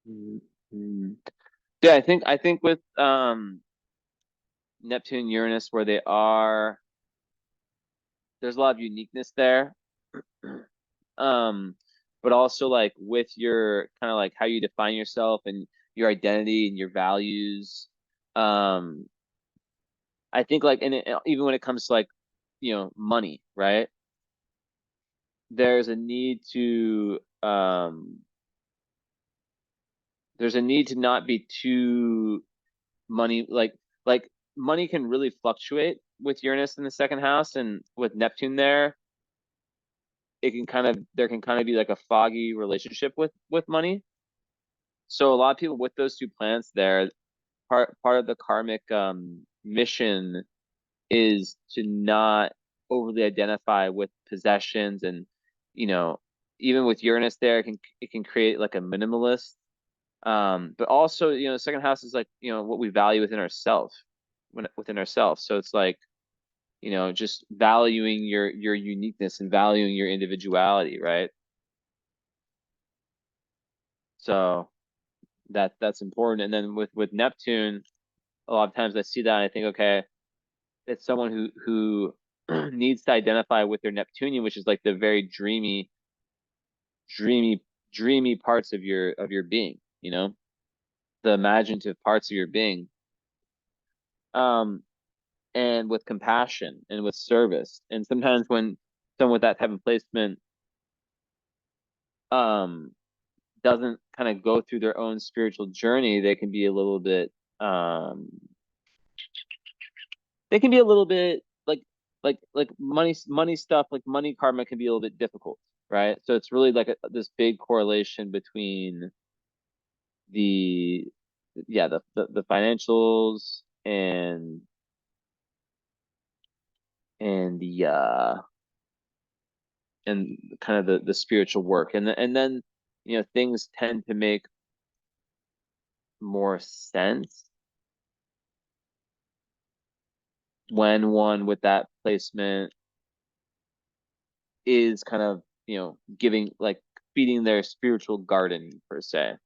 Mm. Yeah, I think with Neptune, Uranus, where they are, there's a lot of uniqueness there. but also like with your kind of like how you define yourself and your identity and your values. Um, I think like even when it comes to like, money, right? There's a need to there's a need to not be too money like money can really fluctuate with Uranus in the second house, and with Neptune there, it can kind of there can kind of be like a foggy relationship with money. So a lot of people with those two planets there, part of the karmic mission is to not overly identify with possessions, and you know even with Uranus there, it can create like a minimalist. But also, the second house is like, what we value within ourselves. So it's like, just valuing your uniqueness and valuing your individuality, right? So that's important. And then with Neptune, a lot of times I see that and I think, okay, it's someone who needs to identify with their Neptunian, which is like the very dreamy, dreamy parts of your being, the imaginative parts of your being. Um, and with compassion and with service. And sometimes when someone with that type of placement um doesn't kind of go through their own spiritual journey, um they can be a little bit like money stuff, like money karma can be a little bit difficult, right? So it's really like this big correlation between the yeah the financials and the and kind of the spiritual work, and then things tend to make more sense when one with that placement is kind of giving like feeding their spiritual garden per se,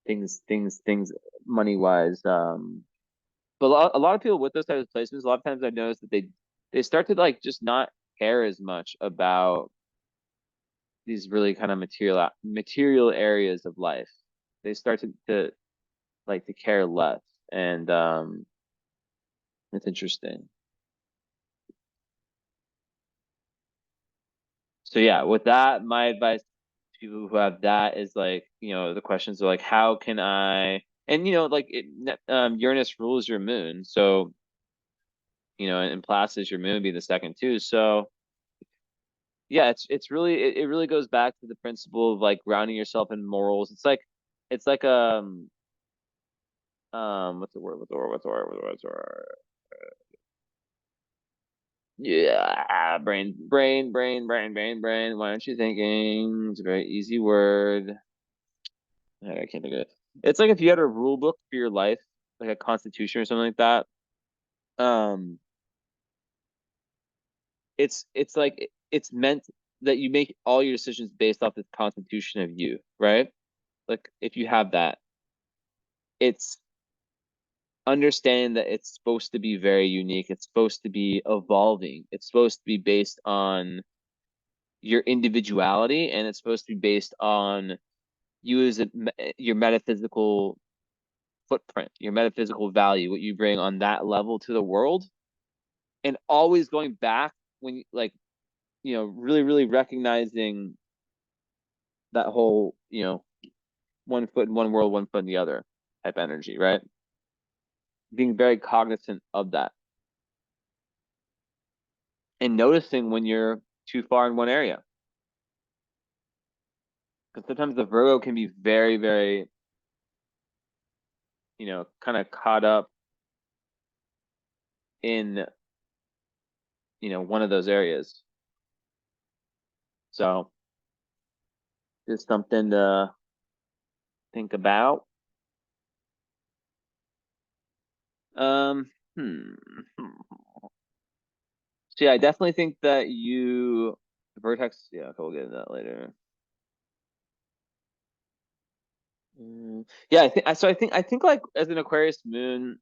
things money wise. But a lot of people with those types of placements, a lot of times I've noticed that they start to like just not care as much about these really kind of material areas of life. They start to like to care less, and it's interesting. So yeah, with that, my advice to people who have that is like, the questions are like, how can I, and like Uranus rules your moon, so and Placid your moon be the second too. So yeah, it really goes back to the principle of like grounding yourself in morals. It's like what's the word? What's the word? Yeah, brain. Why aren't you thinking? It's a very easy word. I can't think of it. It's like if you had a rule book for your life, like a constitution or something like that. Um, it's like it's meant that you make all your decisions based off this constitution of you, right? Like if you have that, it's understanding that it's supposed to be very unique. It's supposed to be evolving. It's supposed to be based on your individuality, and it's supposed to be based on you as your metaphysical footprint, your metaphysical value, what you bring on that level to the world, and always going back when like really really recognizing that whole one foot in one world, one foot in the other type energy, right? Being very cognizant of that and noticing when you're too far in one area, because sometimes the Virgo can be very very kind of caught up in one of those areas. So just something to think about. Um, hmm. So yeah, I definitely think that Vertex. Yeah, okay, we'll get into that later. Yeah, I think so. I think like as an Aquarius moon,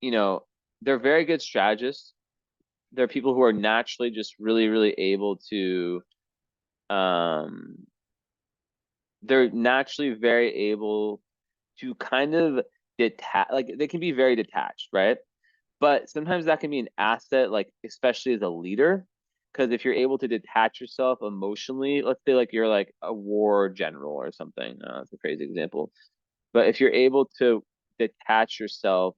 you know, they're very good strategists. there are people who are naturally just really, really able to, um, they're naturally very able to kind of detach, like they can be very detached, right? But sometimes that can be an asset, like especially as a leader, because if you're able to detach yourself emotionally, let's say like you're like a war general or something, that's a crazy example, but if you're able to detach yourself,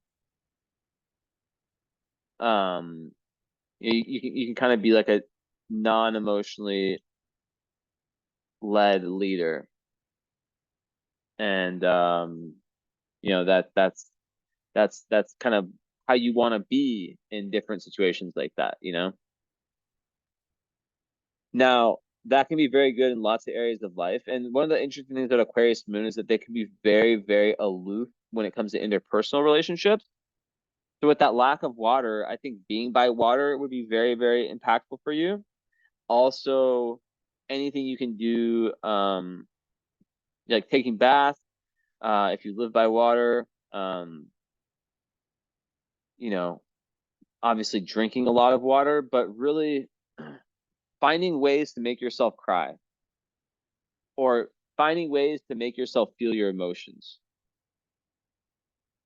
um, you can kind of be like a non-emotionally led leader, and that's kind of how you want to be in different situations like that. Now, that can be very good in lots of areas of life. And one of the interesting things about Aquarius moon is that they can be very, very aloof when it comes to interpersonal relationships. So with that lack of water, I think being by water would be very, very impactful for you. Also, anything you can do, like taking baths, if you live by water, you know, obviously drinking a lot of water, but really finding ways to make yourself cry or finding ways to make yourself feel your emotions.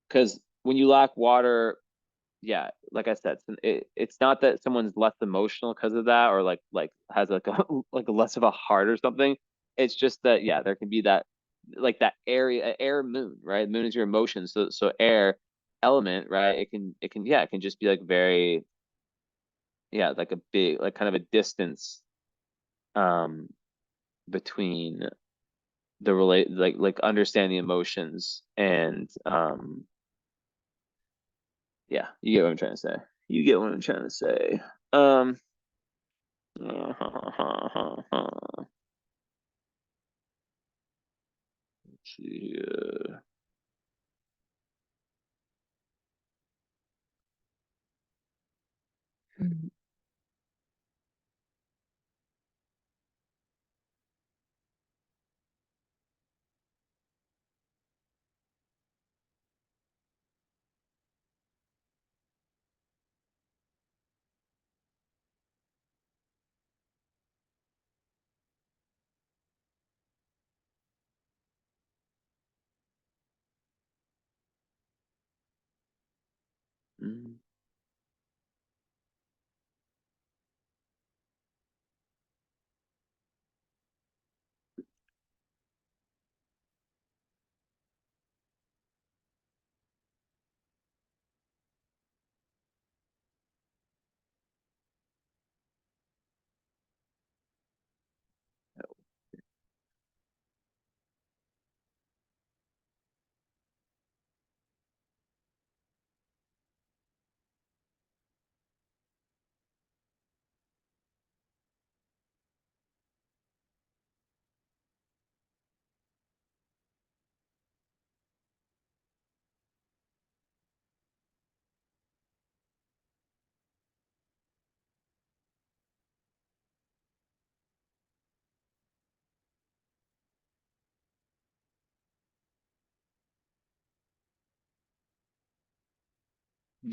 Because when you lack water, yeah, like I said, it's not that someone's less emotional because of that or like has like a like a less of a heart or something. It's just that yeah, there can be that like that air moon, right? Moon is your emotions, so air element, right? It can yeah, it can just be like very yeah, like a big like kind of a distance um between the relate like understanding emotions and yeah, you get what I'm trying to say. You get what I'm trying to say. Um let's see here. Mm,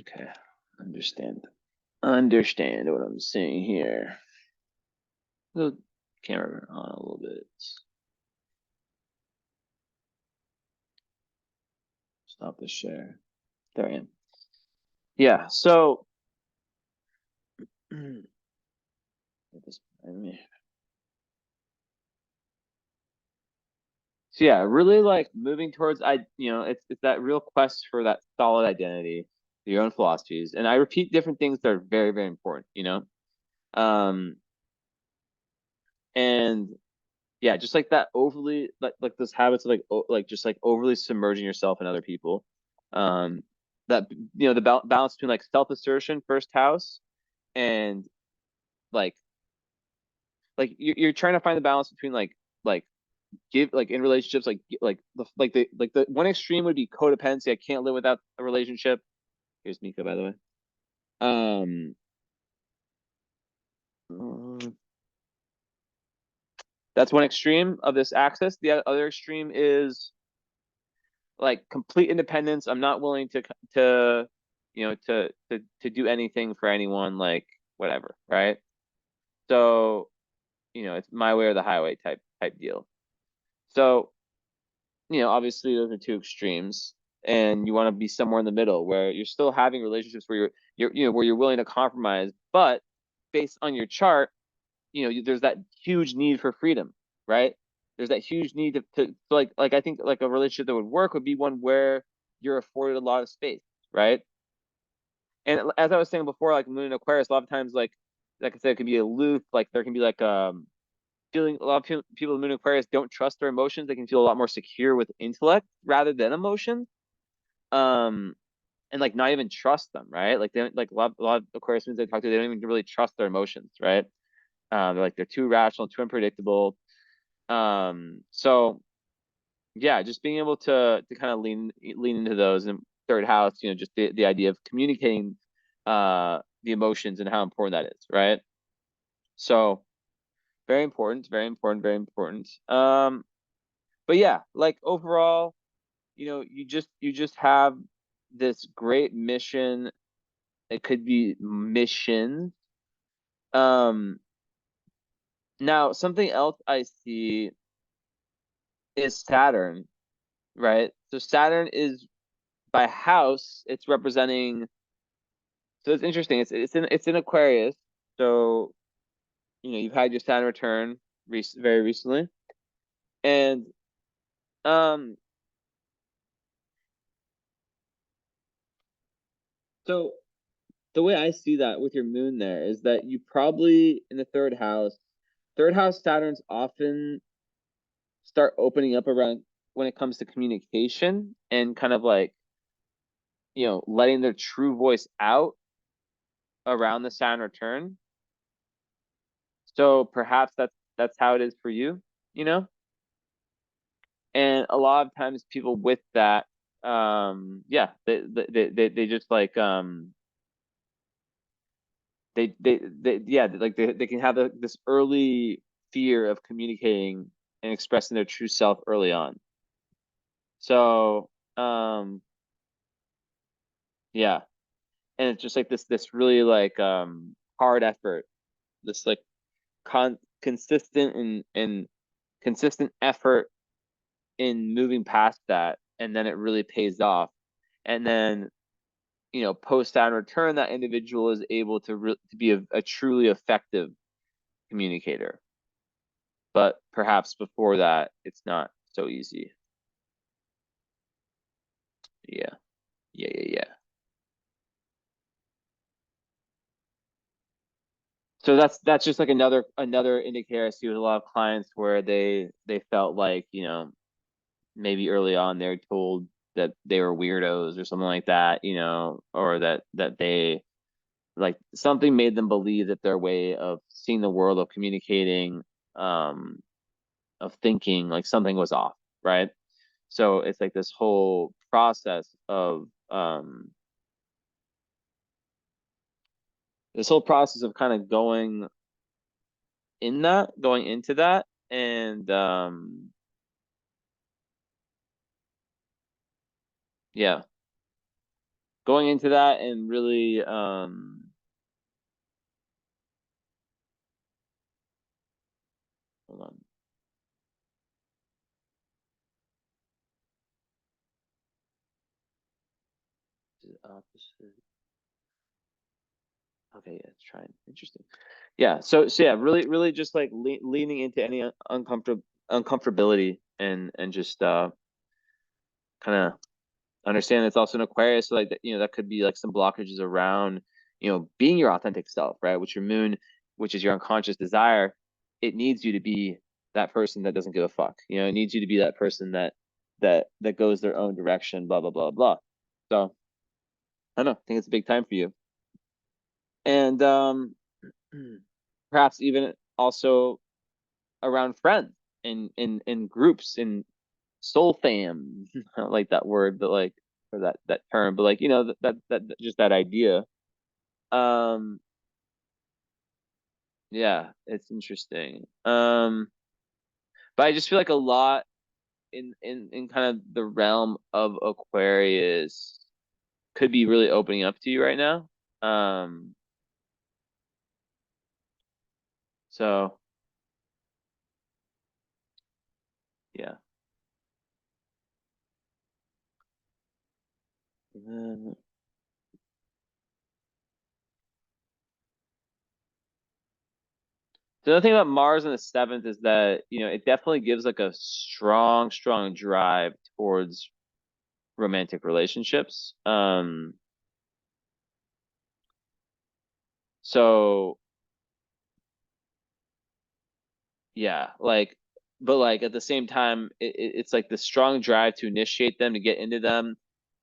okay. Understand. Understand what I'm saying here. The camera on a little bit. Stop the share. There I am. Yeah, so get this behind me. So yeah, really like moving towards it's that real quest for that solid identity, your own philosophies. And I repeat different things that are very, very important. Um and yeah, just like that overly like those habits of like just like overly submerging yourself in other people. Um that the balance between like self-assertion, first house, and like you're trying to find the balance between like give like in relationships like the one extreme would be codependency. I can't live without a relationship. Here's Mika, by the way. Um, mm, that's one extreme of this axis. The other extreme is like complete independence. I'm not willing to to do anything for anyone. Like whatever, right? So, it's my way or the highway type deal. So, obviously those are two extremes, and you want to be somewhere in the middle where you're still having relationships where where you're willing to compromise, but based on your chart, there's that huge need for freedom, right? There's that huge need to like I think like a relationship that would work would be one where you're afforded a lot of space, right? And as I was saying before, like Moon and Aquarius, a lot of times, like I said, it can be aloof. Like there can be like feeling. A lot of people in Moon and Aquarius don't trust their emotions. They can feel a lot more secure with intellect rather than emotion. Um, and like not even trust them, right? Like they don't, like a lot of Aquarius moons I talk to, they don't even really trust their emotions, right? They're too rational, too unpredictable. So yeah, just being able to kind of lean into those. And third house, just the idea of communicating the emotions and how important that is, right? So very important, very important, very important. But yeah, like overall, you just have this great mission. It could be mission. Um, Now something else I see is Saturn, right? So Saturn is by house, it's representing. So it's interesting. It's in Aquarius. So you've had your Saturn return very recently, and um, so the way I see that with your moon there is that you probably in the third house. Third house Saturns often start opening up around when it comes to communication and kind of like letting their true voice out around the Saturn return. So perhaps that's how it is for you, you know? And a lot of times people with that, yeah, they just like yeah, like they can have this early fear of communicating and expressing their true self early on. So yeah, and it's just like this really like hard effort, this like consistent and consistent effort in moving past that, and then it really pays off. And then post Saturn return, that individual is able to be a truly effective communicator. But perhaps before that, it's not so easy. Yeah, yeah. So that's just like another indicator I see with a lot of clients where they felt like maybe early on they're told that they were weirdos or something like that, or that they like something made them believe that their way of seeing the world, of communicating, um of thinking, like something was off, right? So it's like this whole process of kind of going into that, and yeah, going into that and really hold on. Opposite. Okay, yeah, it's trying. Interesting. Yeah, so yeah, really just like leaning into any uncomfortability, and just kind of understand it's also an Aquarius, so like that, that could be like some blockages around, being your authentic self, right? Which your moon, which is your unconscious desire, it needs you to be that person that doesn't give a fuck. It needs you to be that person that goes their own direction, blah blah blah blah. So I don't know, I think it's a big time for you. And perhaps even also around friends in groups in soul fam. I don't like that word, but like, or that term, but like that just that idea. Um, yeah, it's interesting. But I just feel like a lot in kind of the realm of Aquarius could be really opening up to you right now. Um, So yeah. And then the other thing about Mars in the seventh is that, it definitely gives like a strong, strong drive towards romantic relationships. So yeah, but like at the same time, it's like the strong drive to initiate them, to get into them.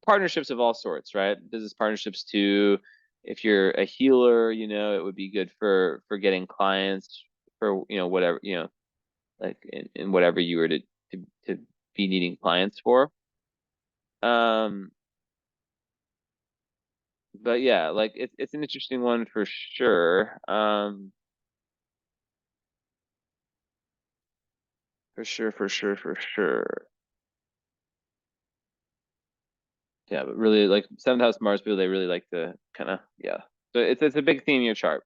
Partnerships of all sorts, right? Business partnerships too. If you're a healer, it would be good for getting clients for, whatever, like in whatever you were to be needing clients for. Um, but yeah, like it's an interesting one for sure. For sure, for sure, for sure. Yeah, but really, like seventh house Mars people, they really like to kind of, yeah. So it's a big theme in your chart.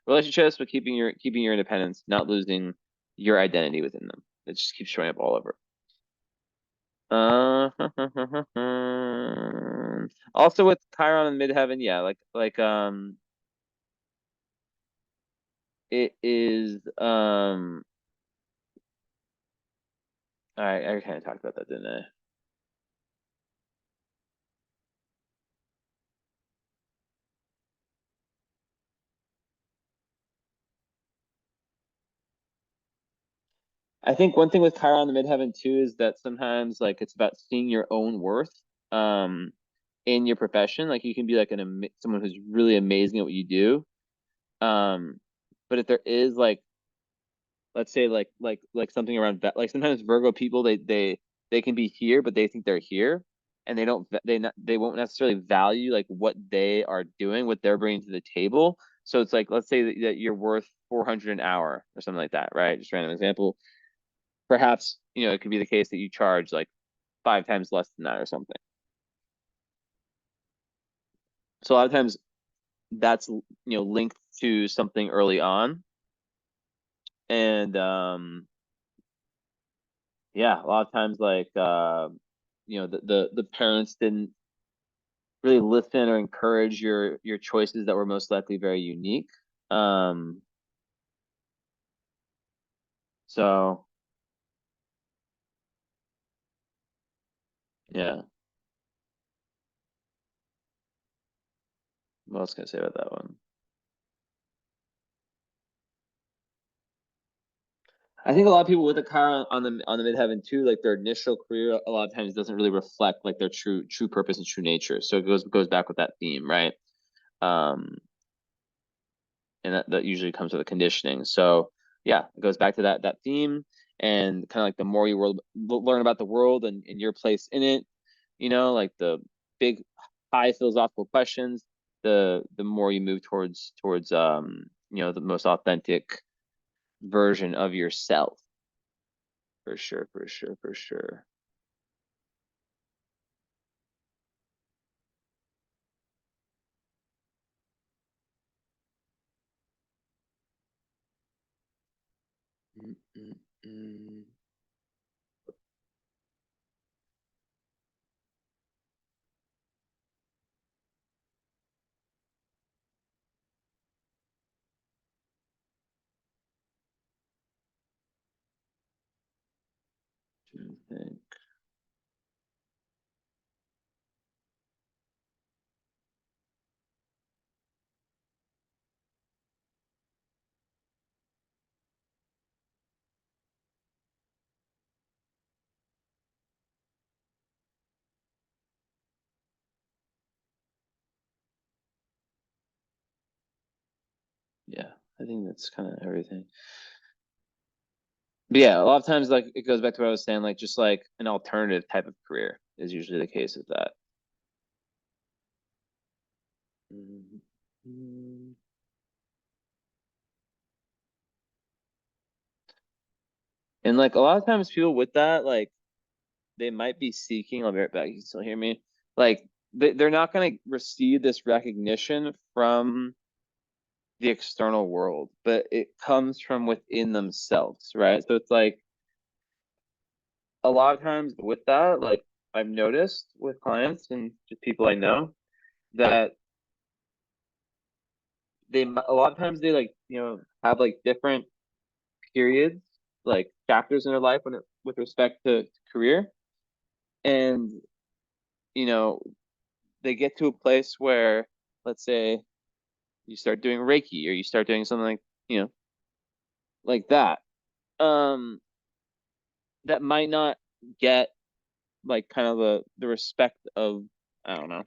Relationships, but keeping your independence, not losing your identity within them. It just keeps showing up all over. Uh, also with Chiron in midheaven, yeah, it is I kind of talked about that, didn't I? I think one thing with Chiron in the midheaven too is that sometimes like it's about seeing your own worth um in your profession. Like you can be like someone who's really amazing at what you do. But if there is like, let's say like something around like sometimes Virgo people, they can be here but they think they're here, and they won't necessarily value like what they are doing, what they're bringing to the table. So it's like, let's say that you're worth 400 an hour or something like that, right? Just random example. Perhaps, it could be the case that you charge like 5 times less than that or something. So a lot of times that's, linked to something early on. And yeah, a lot of times like the parents didn't really listen or encourage your choices that were most likely very unique. Um, so yeah, what else can I say about that one? I think a lot of people with a car on the midheaven too, like their initial career, a lot of times doesn't really reflect like their true purpose and true nature. So it goes back with that theme, right? Um, and that usually comes with a conditioning. So yeah, it goes back to that theme, and kind of like the more you learn about the world and your place in it, like the big high philosophical questions, the more you move towards the most authentic version of yourself. For sure, for sure, for sure. Mm, mm, mm. Trying to think. Yeah, I think that's kind of everything. But yeah, a lot of times like it goes back to what I was saying, like just like an alternative type of career is usually the case with that. Mhm. And like a lot of times people with that, like they might be seeking, I'll be right back, you can still hear me. Like they're not going to receive this recognition from the external world, but it comes from within themselves, right? So it's like a lot of times with that, like I've noticed with clients and just people I know that a lot of times they like, have like different periods, like chapters in their life with respect to career. And, you know, they get to a place where, let's say, you start doing Reiki or you start doing something like, like that. Um, that might not get like kind of the respect of, I don't know,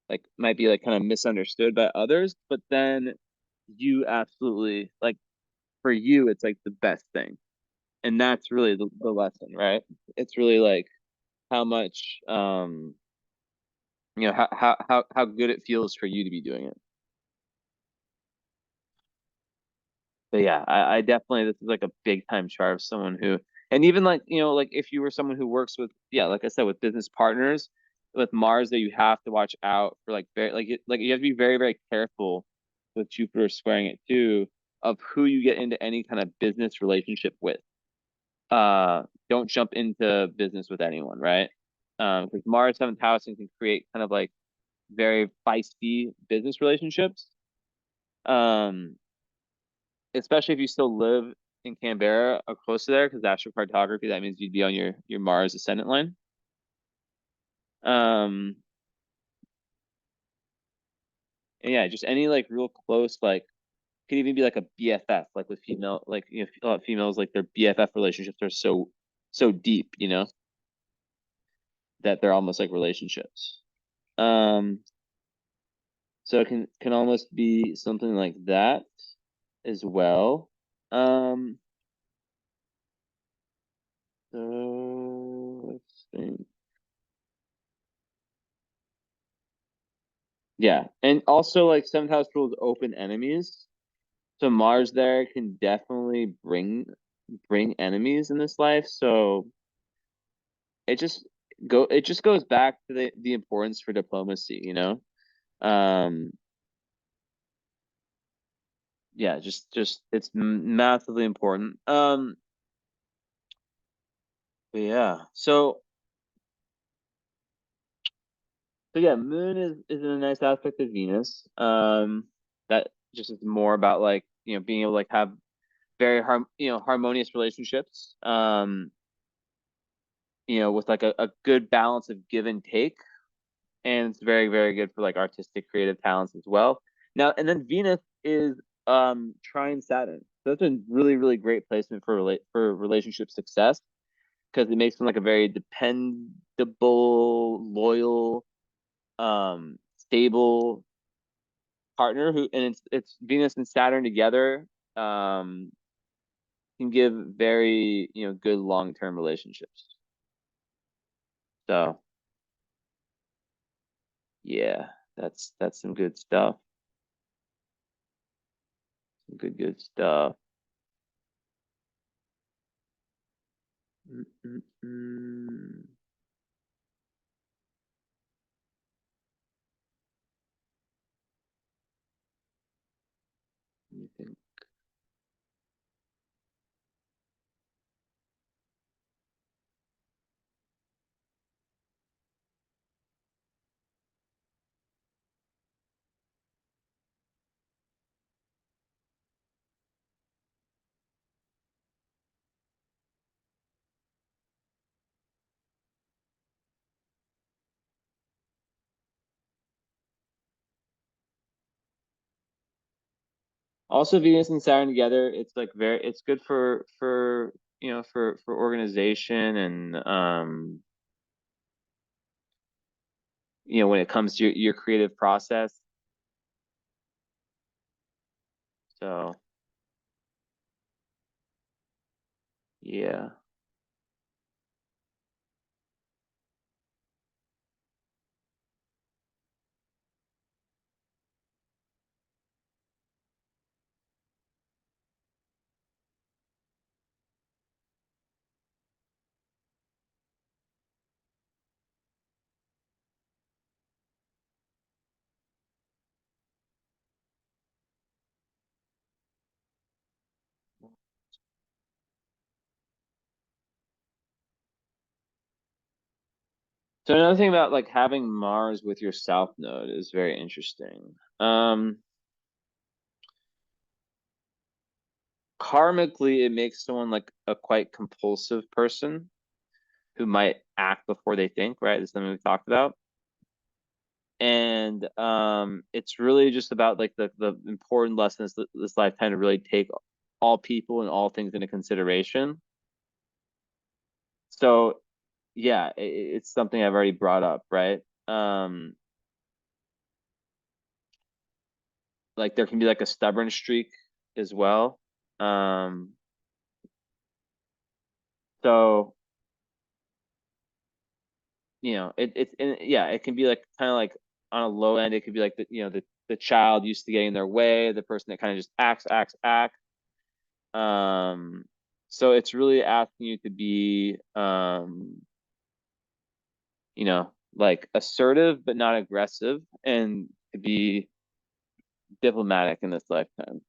like might be like kind of misunderstood by others, but then you absolutely like for you it's like the best thing. And that's really the lesson, right? It's really like how much how good it feels for you to be doing it. But yeah, I definitely this is like a big time chart of someone who, and even like like if you were someone who works with, yeah, like I said, with business partners with Mars, that you have to watch out for like very like you have to be very very careful with Jupiter squaring it too of who you get into any kind of business relationship with. Don't jump into business with anyone, right? Because Mars seventh house and can create kind of like very feisty business relationships. Um, Especially if you still live in Canberra or close to there, because astrocartography, that means you'd be on your Mars ascendant line. Um, and yeah, just any like real close, like could even be like a BFF, like with female, like a lot of females, like their BFF relationships are so deep, that they're almost like relationships. Um, so it can almost be something like that as well. Um, so let's think. Yeah, and also like seventh house rules open enemies. So Mars there can definitely bring enemies in this life. So it just it just goes back to the importance for diplomacy. Um, yeah, just it's massively important. But yeah. So yeah, Moon is in a nice aspect of Venus. That just is more about like, being able to like have very harmonious relationships. With like a good balance of give and take. And it's very, very good for like artistic creative talents as well. Now, and then Venus is trine Saturn. So that's a really, really great placement for relationship success because it makes them like a very dependable, loyal, stable partner who, and it's Venus and Saturn together can give very, good long-term relationships. So yeah, that's some good stuff. Some good stuff. Mm-mm-mm. Let me think. Also, Venus and Saturn together, it's like it's good for organization and when it comes to your creative process. So yeah. So another thing about like having Mars with your South Node is very interesting. Karmically, it makes someone like a quite compulsive person who might act before they think, right? This is something we talked about. And it's really just about like the important lessons that this lifetime to really take all people and all things into consideration. So yeah, it's something I've already brought up, right? Like there can be like a stubborn streak as well. Um, so yeah, it can be like kind of like on a low end, it could be like the child used to getting in their way, the person that kind of just acts. Um, so it's really asking you to be like assertive but not aggressive, and to be diplomatic in this lifetime.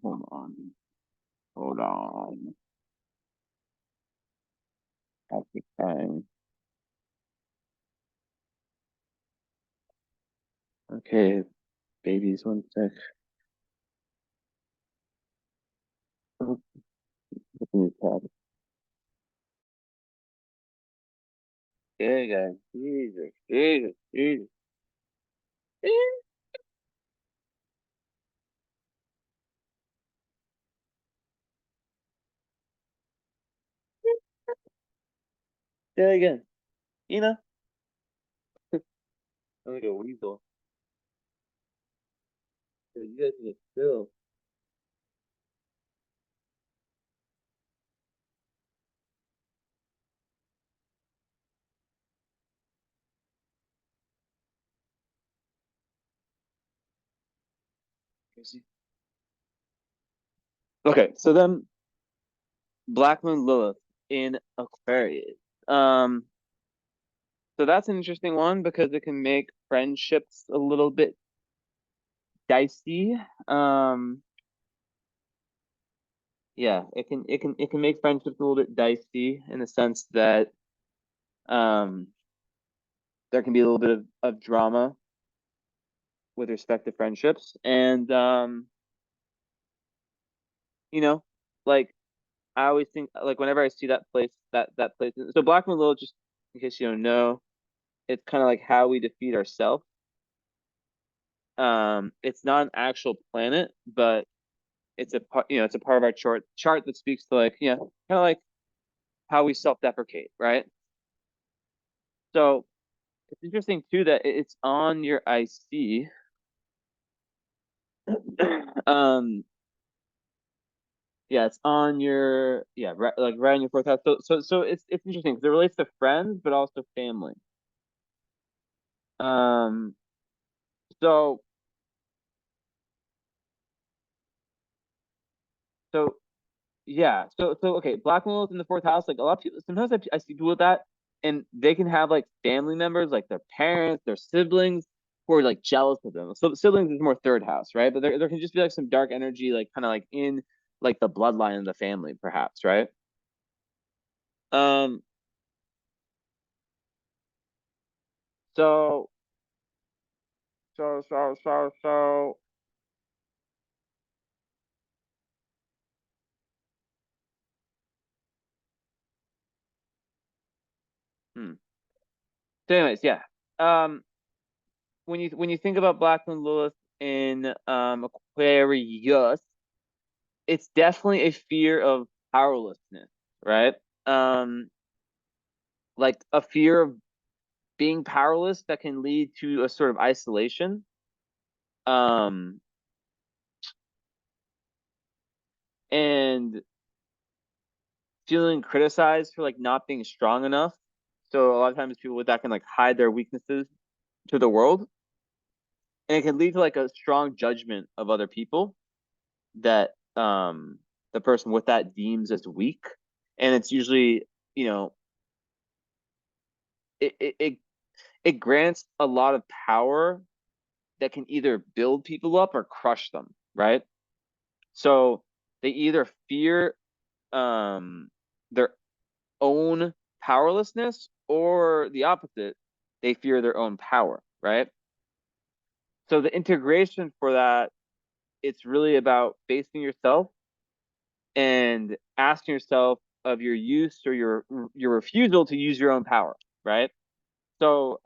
Hold on. Hold on. Active time. Okay, babies, one sec. Open the tab. Okay, guys. Jesus. Say it again. You know, I'm like a weasel. You guys need to chill. Okay, so then Black Moon Lilith in Aquarius. Um, so that's an interesting one because it can make friendships a little bit dicey. Um, yeah, it can make friendships a little bit dicey in the sense that um there can be a little bit of drama with respect to friendships. And you know, like I always think like whenever I see that place, so Black Moon Lilith, just in case you don't know, it's kind of like how we defeat ourselves. It's not an actual planet, but it's a part, it's a part of our chart that speaks to like, kind of like how we self-deprecate, right? So it's interesting too that it's on your IC. um, yeah, it's on your like right on your fourth house. So it's interesting because it relates to friends, but also family. Um, so so Yeah. So okay, Black Widows in the fourth house. Like a lot of people, sometimes I see people with that, and they can have like family members, like their parents, their siblings, who are like jealous of them. So siblings is more third house, right? But there can just be like some dark energy, like kind of like in like the bloodline of the family, perhaps, right? Um. So so. Hmm. So, anyways, yeah. Um. When you think about Black Moon Lilith in Aquarius, it's definitely a fear of powerlessness, right? Um, like a fear of being powerless that can lead to a sort of isolation. Um, and feeling criticized for like not being strong enough. So a lot of times people with that can like hide their weaknesses to the world, and it can lead to like a strong judgment of other people that the person with that deems as weak. And it's usually, you know, it it it, it grants a lot of power that can either build people up or crush them, right? So they either fear um their own powerlessness, or the opposite, they fear their own power, right? So the integration for that, it's really about facing yourself and asking yourself of your use or your refusal to use your own power, right? So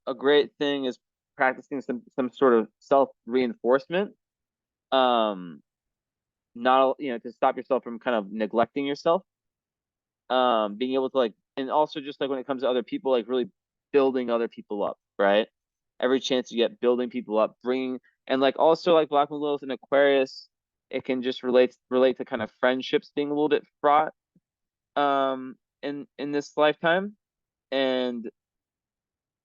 a great thing is practicing some sort of self reinforcement. Um, not to stop yourself from kind of neglecting yourself. Being able to and also just like when it comes to other people, like really building other people up, right? Every chance you get, building people up, bringing and like also like Black Moon Lilith and Aquarius, it can just relate to kind of friendships being a little bit fraught in this lifetime. And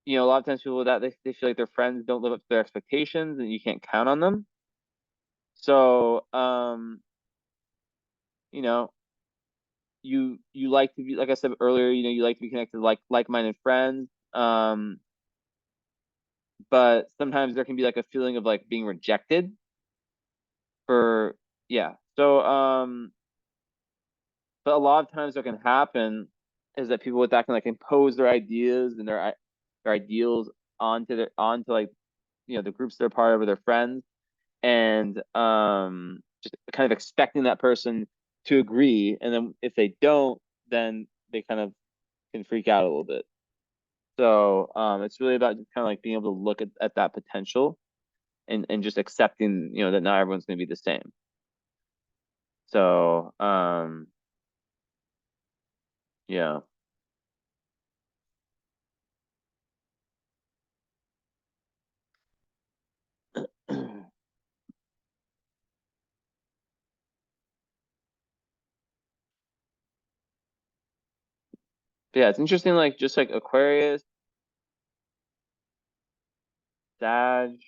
a lot of times people with that they feel like their friends don't live up to their expectations and you can't count on them. So you know, you like to be, like I said earlier, you like to be connected to like-minded friends. But sometimes there can be like a feeling of like being rejected for yeah. So but a lot of times what can happen is that people with that can like impose their ideas and their ideals onto like the groups they're part of or their friends, and just kind of expecting that person to agree, and then if they don't, then they kind of can freak out a little bit. So it's really about just kind of like being able to look at that potential and just accepting, that not everyone's going to be the same. So yeah. Yeah, it's interesting, like just like Aquarius, Sag,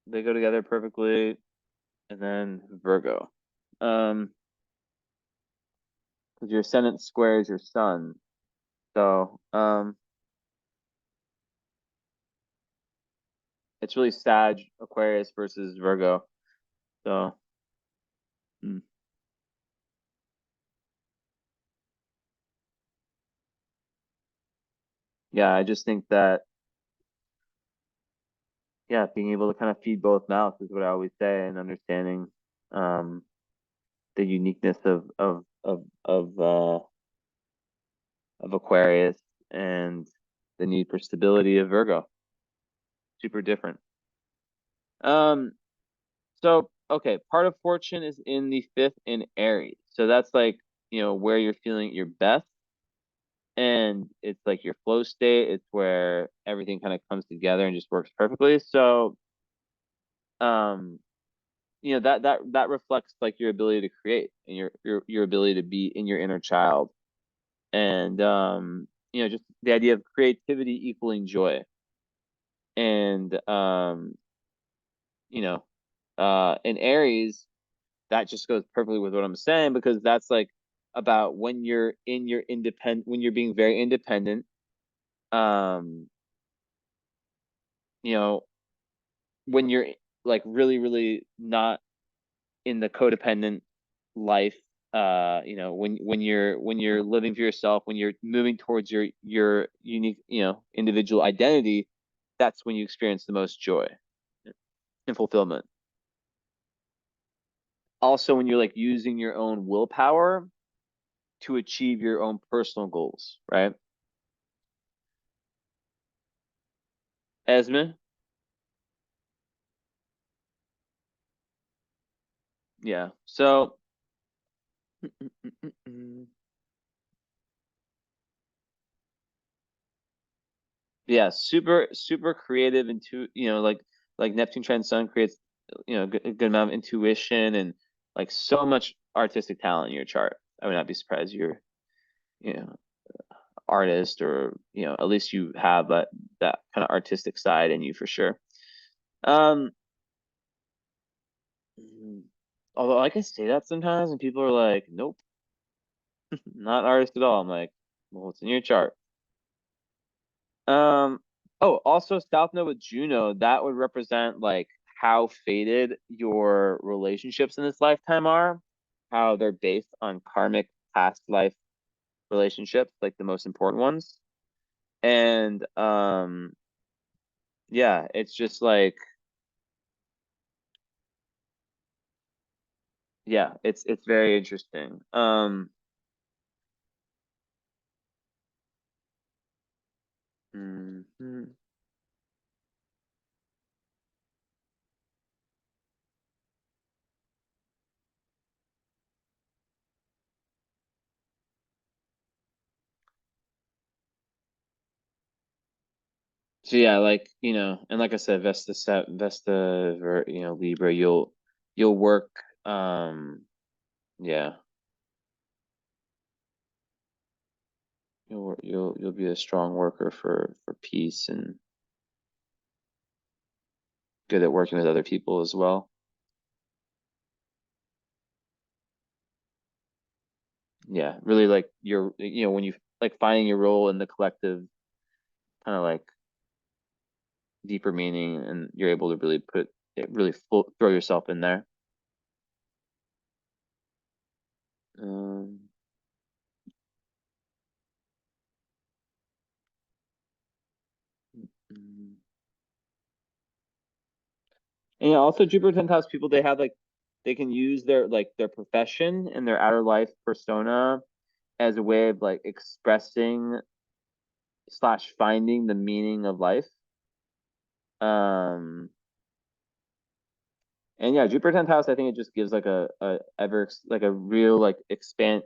they go together perfectly, and then Virgo. Because your ascendant squares your sun. So it's really Sag, Aquarius versus Virgo. So mm. Yeah, I just think that yeah, being able to kind of feed both mouths is what I always say, and understanding um the uniqueness of Aquarius and the need for stability of Virgo. Super different. Um, so okay, part of fortune is in the fifth in Aries. So that's like, where you're feeling your best. And it's like your flow state. It's where everything kind of comes together and just works perfectly. So um, that reflects like your ability to create and your ability to be in your inner child. And just the idea of creativity equaling joy. And you know, in Aries, that just goes perfectly with what I'm saying, because that's like about when you're in your when you're being very independent. Um, you know, when you're like really, really not in the codependent life. When you're living for yourself, when you're moving towards your unique, individual identity, that's when you experience the most joy and fulfillment. Also, when you're like using your own willpower to achieve your own personal goals, right? Esme, yeah. So, yeah, super, super creative into, like Neptune trans Sun creates, a good amount of intuition and like so much artistic talent in your chart. I would not be surprised you're, you know, artist, or, at least you have that kind of artistic side in you for sure. Um, Although I can say that sometimes and people are like, nope, not artist at all. I'm like, well, it's in your chart. Um, oh, also South Node with Juno, that would represent like how fated your relationships in this lifetime are, how they're based on karmic past life relationships, like the most important ones. And yeah, it's just like yeah, it's very interesting. Mhm. So yeah, like, and like I said, Libra, you'll work, yeah, you'll be a strong worker for peace and good at working with other people as well. Yeah, really like when you like finding your role in the collective, kind of like deeper meaning, and you're able to really put it really throw yourself in there. Um, mm. And yeah, also Jupiter 10th house people, they have like they can use their profession and their outer life persona as a way of like expressing slash finding the meaning of life. Um, and yeah, Jupiter 10th house, I think it just gives like like a real like expand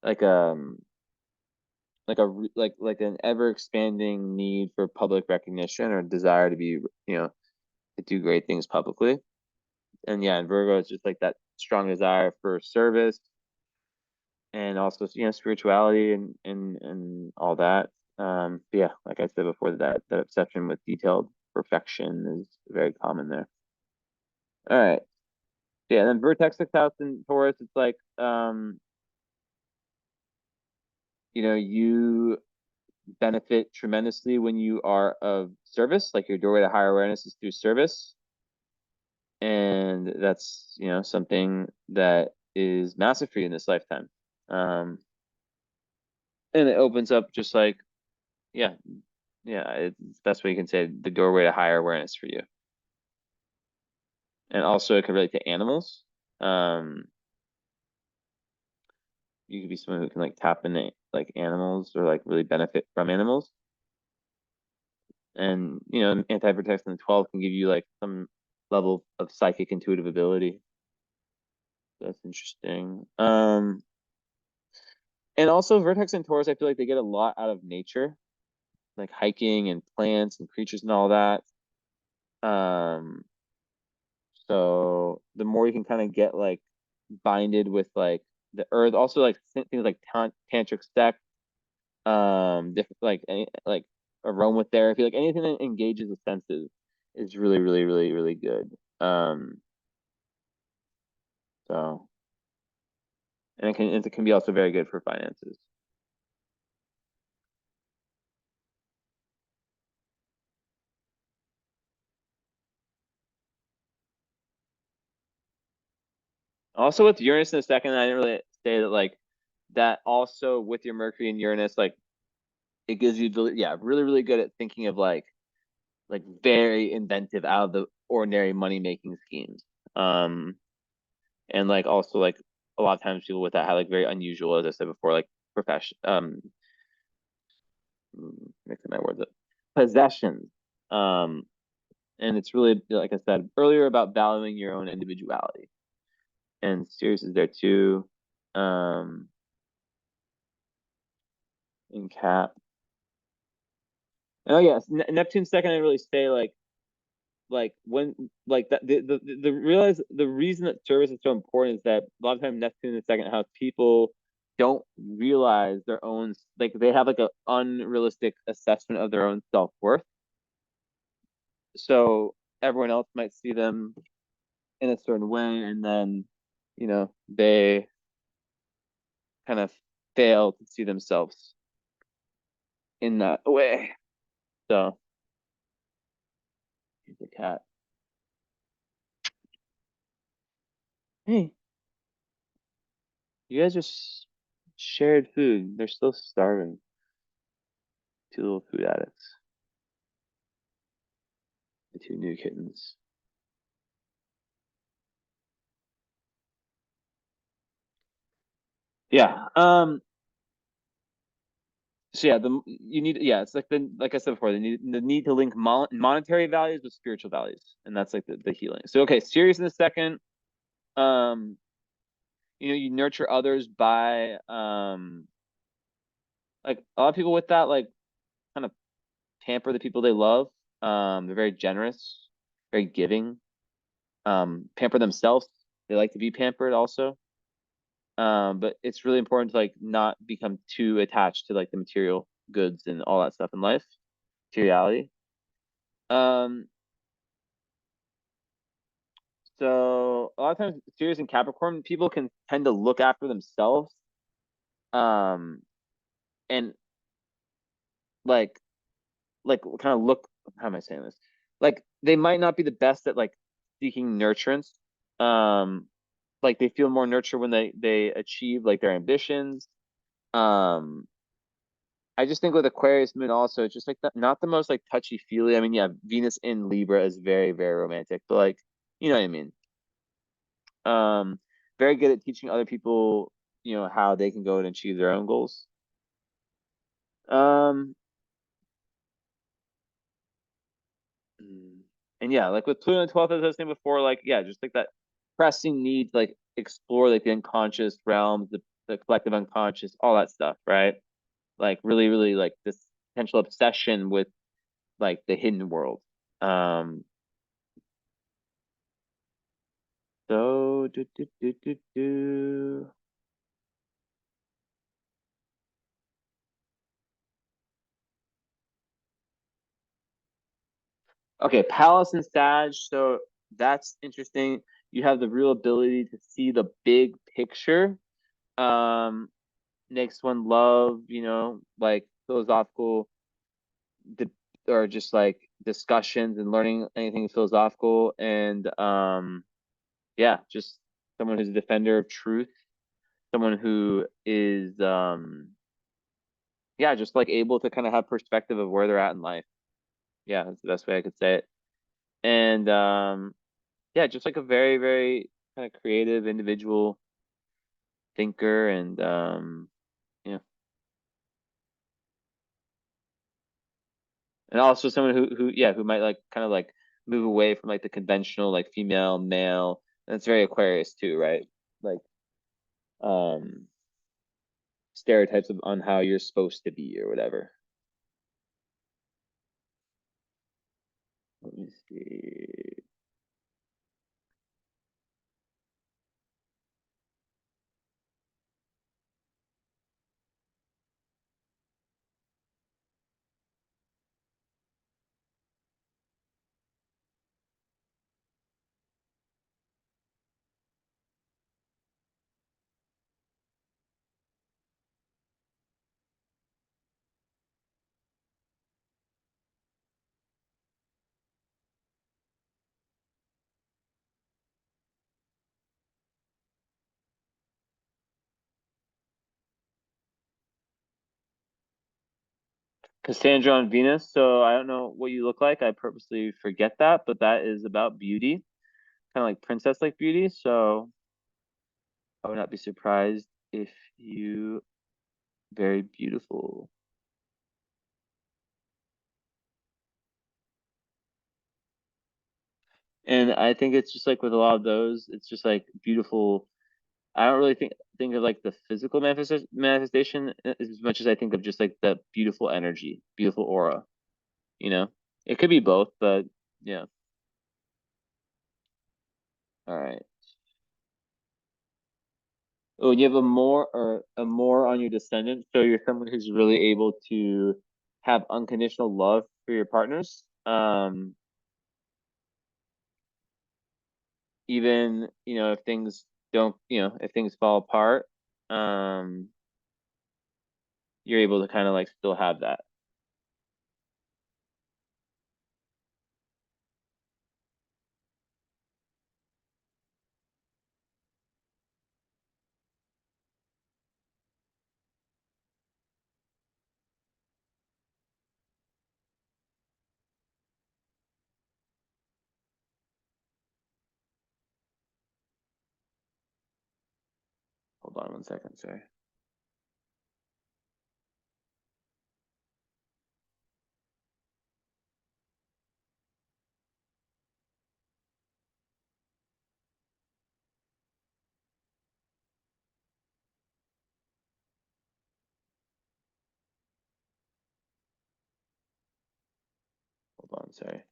like like an ever expanding need for public recognition or desire to be to do great things publicly. And yeah, in Virgo, it's just like that strong desire for service and also spirituality and all that. But yeah, like I said before, that obsession with detailed perfection is very common there. All right, yeah. Then vertex 6 house in Taurus, it's like you benefit tremendously when you are of service. Like your doorway to higher awareness is through service, and that's something that is massive for you in this lifetime. Um, and it opens up just like yeah, yeah, it's the best way you can say the doorway to higher awareness for you. And also it can relate to animals. Um, you could be someone who can like tap into like animals or like really benefit from animals. And anti-protection in 12 can give you like some level of psychic intuitive ability. That's interesting. And also Vertex and Taurus, I feel like they get a lot out of nature, like hiking and plants and creatures and all that. Um, so the more you can kind of get like binded with like the earth, also like things like tantric sex, different like aromatherapy, like anything that engages the senses is really, really, really, really good. So and it can be also very good for finances. Also with Uranus in a second, I didn't really say that like that also with your Mercury and Uranus, like it gives you yeah, really, really good at thinking of like very inventive out of the ordinary money making schemes. Um and like also like a lot of times people with that have like very unusual, as I said before, like profession mixing my words up, possessions. Um and it's really like I said earlier about valuing your own individuality. And Sirius is there too. Um in Cap. And oh yes, Neptune's second. I really say like when like that the reason that service is so important is that a lot of times Neptune in the second house, people don't realize their own, like they have like an unrealistic assessment of their own self-worth. So everyone else might see them in a certain way, and then they kind of fail to see themselves in that way. So here's a cat. Hey, you guys just Shared food. They're still starving. Two little food addicts. The two new kittens. Yeah. So yeah, you need it's like like I said before, the need to link monetary values with spiritual values, and that's like the healing. So okay, serious in the second. Um, you nurture others by like a lot of people with that like kind of pamper the people they love. They're very generous, very giving. Pamper themselves. They like to be pampered also. But it's really important to like not become too attached to like the material goods and all that stuff in life, materiality. Um, so a lot of times, Sirius and Capricorn people can tend to look after themselves, um, and like kind of look. How am I saying this? Like they might not be the best at like seeking nurturance. Um, like they feel more nurture when they achieve like their ambitions. Um, I just think with Aquarius moon also, it's just like not the most like touchy feely. I mean, yeah, Venus in Libra is very, very romantic, but like, you know what I mean? Um, very good at teaching other people, how they can go and achieve their own goals. Um, and yeah, like with Pluto in the 12th, as I was saying before, like, yeah, just like that pressing need to like explore like the unconscious realms, the collective unconscious, all that stuff, right? Like really, really like this potential obsession with like the hidden world. Um, So, do. Okay, Palace and Sag. So that's interesting. You have the real ability to see the big picture. Um, Next one, love. Like philosophical, di- or just like discussions and learning anything philosophical, and yeah, just someone who's a defender of truth. Someone who is yeah, just like able to kind of have perspective of where they're at in life. Yeah, that's the best way I could say it. And yeah, just like a very, very kind of creative individual thinker, and yeah, and also someone who might like kind of like move away from like the conventional like female male. And it's very Aquarius too, right? Like um stereotypes on how you're supposed to be or whatever. Let me see. Cassandra on Venus. So I don't know what you look like. I purposely forget that, but that is about beauty, kind of like princess like beauty. So I would not be surprised if you very beautiful. And I think it's just like with a lot of those, it's just like beautiful. I don't really think of like the physical manifestation as much as I think of just like the beautiful energy, beautiful aura, you know? It could be both, but yeah. All right. Oh, and you have a more on your descendant, so you're someone who's really able to have unconditional love for your partners. Even, if things don't, if things fall apart, um, you're able to kind of like still have that. on 1 second, sorry. Hold on, sorry.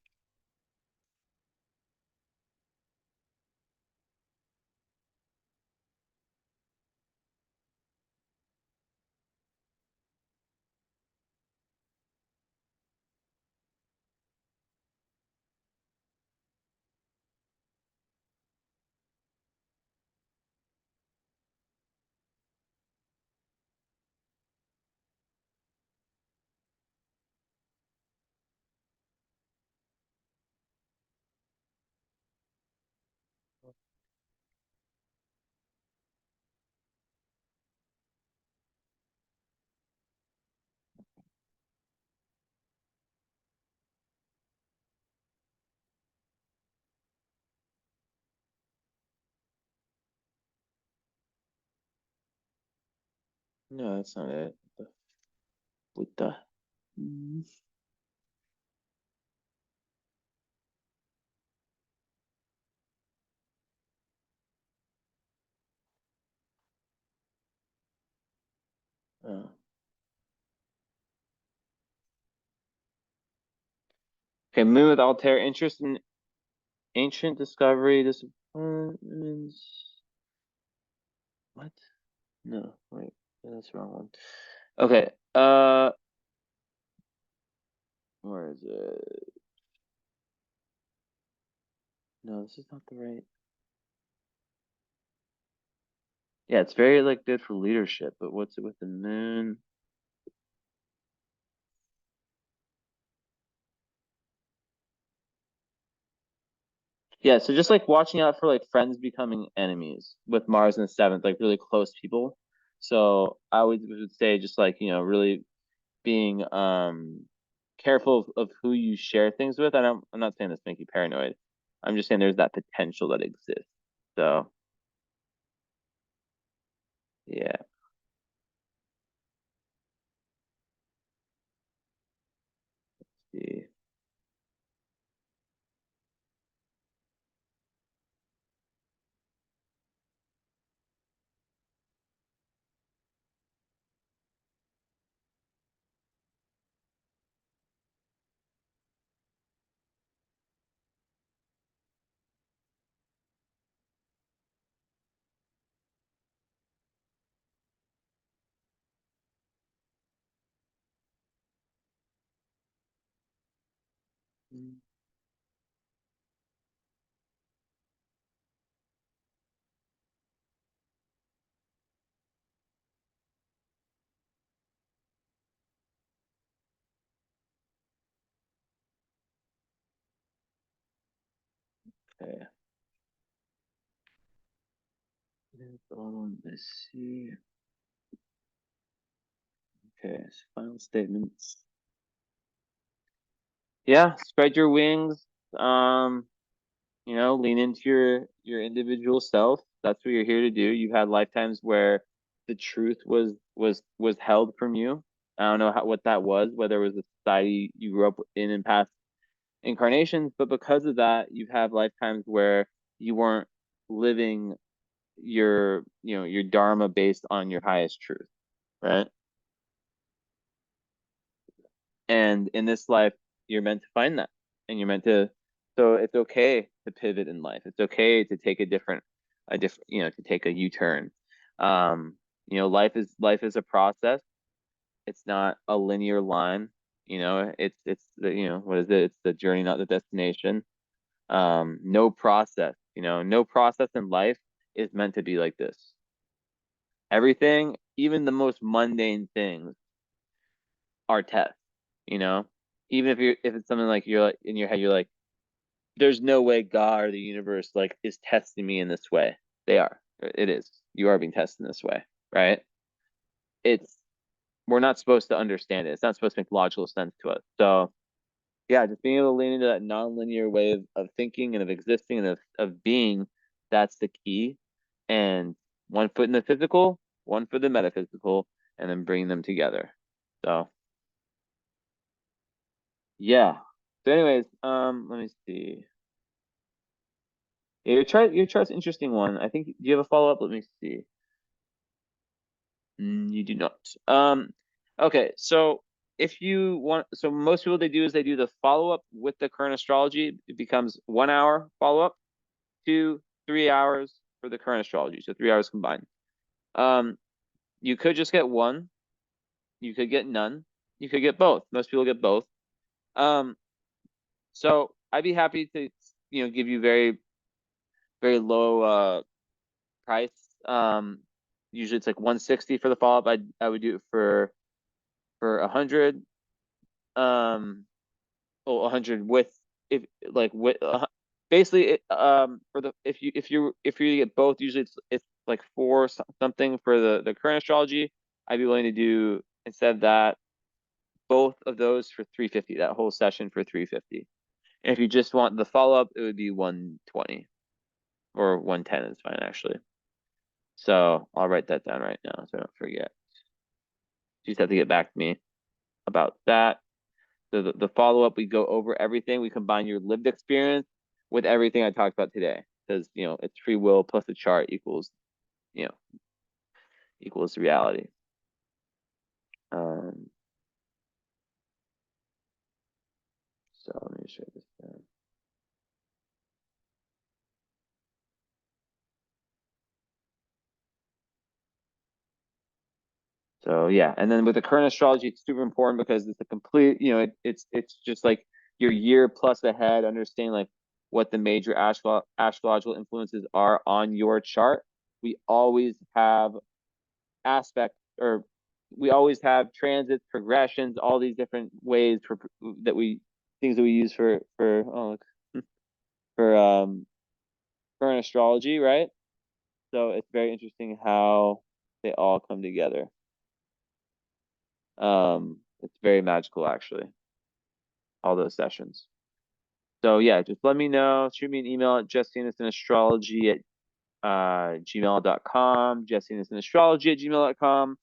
No, that's not it. What the? Oh. Okay, Moon with Altair, interest in ancient discovery, disappointments. What? No, wait, that's the wrong one. Okay, where is it? No, this is not the right. Yeah, it's very like good for leadership, but what's it with the moon? Yeah, so just like watching out for like friends becoming enemies with Mars in the seventh, like really close people. So I would say just like, really being careful of who you share things with. I'm not saying this to make you paranoid. I'm just saying there's that potential that exists. So yeah. See. Okay. Let's see. Okay, so final statements. Yeah, spread your wings. Um, lean into your individual self. That's what you're here to do. You've had lifetimes where the truth was held from you. I don't know what that was, whether it was the society you grew up in past incarnations, but because of that, you've had lifetimes where you weren't living your dharma based on your highest truth, right? And in this life, you're meant to find that, and you're meant to. So it's okay to pivot in life. It's okay to take to take a U-turn. Life is a process. It's not a linear line. It's the what is it? It's the journey, not the destination. No process. No process in life is meant to be like this. Everything, even the most mundane things, are tests. You know, even if it's something like you're like in your head, you're like, there's no way God or the universe like is testing me in this way. They are. It is. You are being tested in this way, right? It's We're not supposed to understand it. It's not supposed to make logical sense to us. So yeah, just being able to lean into that nonlinear way of thinking and of existing and of being, that's the key. And one foot in the physical, one for the metaphysical, and then bring them together. So yeah. So anyways, let me see. Yeah, your chart's interesting one. I think, do you have a follow-up? Let me see. You do not. Okay, so if you want, so most people they do is they do the follow-up with the current astrology. It becomes 1 hour follow-up, 2, 3 hours for the current astrology. So 3 hours combined. You could just get one, you could get none, you could get both. Most people get both. So I'd be happy to, give you very, very low price. Usually it's like 160 for the follow-up. I would do it for 100. 100 with, if like with basically for the, if you get both, usually it's like four something for the current astrology. I'd be willing to do, instead of that, both of those for 350, that whole session for 350. And if you just want the follow-up, it would be 120 or 110 is fine actually. So I'll write that down right now so I don't forget. You just have to get back to me about that. So the follow-up, we go over everything. We combine your lived experience with everything I talked about today. Because, it's free will plus the chart you know, equals reality. So let me show this down. So yeah, and then with the current astrology, it's super important because it's a complete, it's just like your year plus ahead, understanding like what the major astrological influences are on your chart. We always have aspects, or we always have transits, progressions, all these different ways things that we use for current astrology, right? So it's very interesting how they all come together. It's very magical actually, all those sessions. So yeah, just let me know. Shoot me an email at jesseandestonastrology at gmail.com, jesseandestonastrology at gmail.com.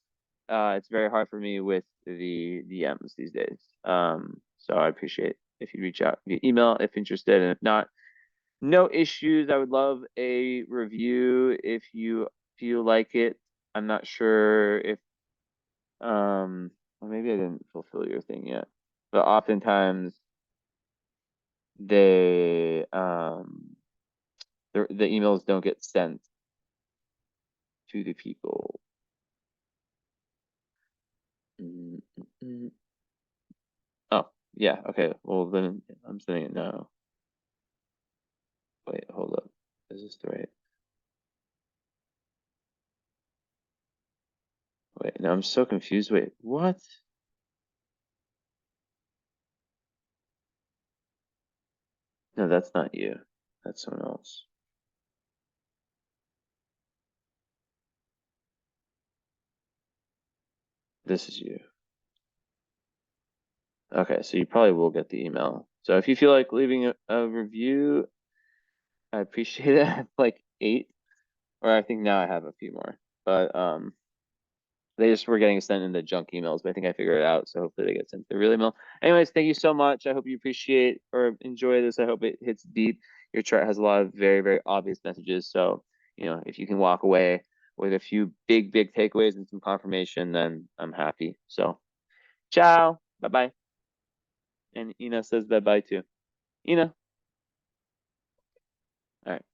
It's very hard for me with the DMs these days. So I appreciate if you reach out via email if interested, and if not, no issues. I would love a review if you feel like it. I'm not sure if well, maybe I didn't fulfill your thing yet, but oftentimes they the emails don't get sent to the people. Mm -mm. Oh, yeah, okay. Well, then I'm sending it now. Wait, hold up. Is this the right? Wait, no, I'm so confused. Wait, what? No, that's not you. That's someone else. This is you. Okay, so you probably will get the email. So if you feel like leaving a review, I appreciate it. I have like 8, or I think now I have a few more. But they just were getting sent in the junk emails, but I think I figured it out. So hopefully they get sent to the real email. Anyways, thank you so much. I hope you appreciate or enjoy this. I hope it hits deep. Your chart has a lot of very, very obvious messages. So, if you can walk away with a few big, big takeaways and some confirmation, then I'm happy. So, ciao. Bye-bye. And Ina says bye-bye too. Ina. All right.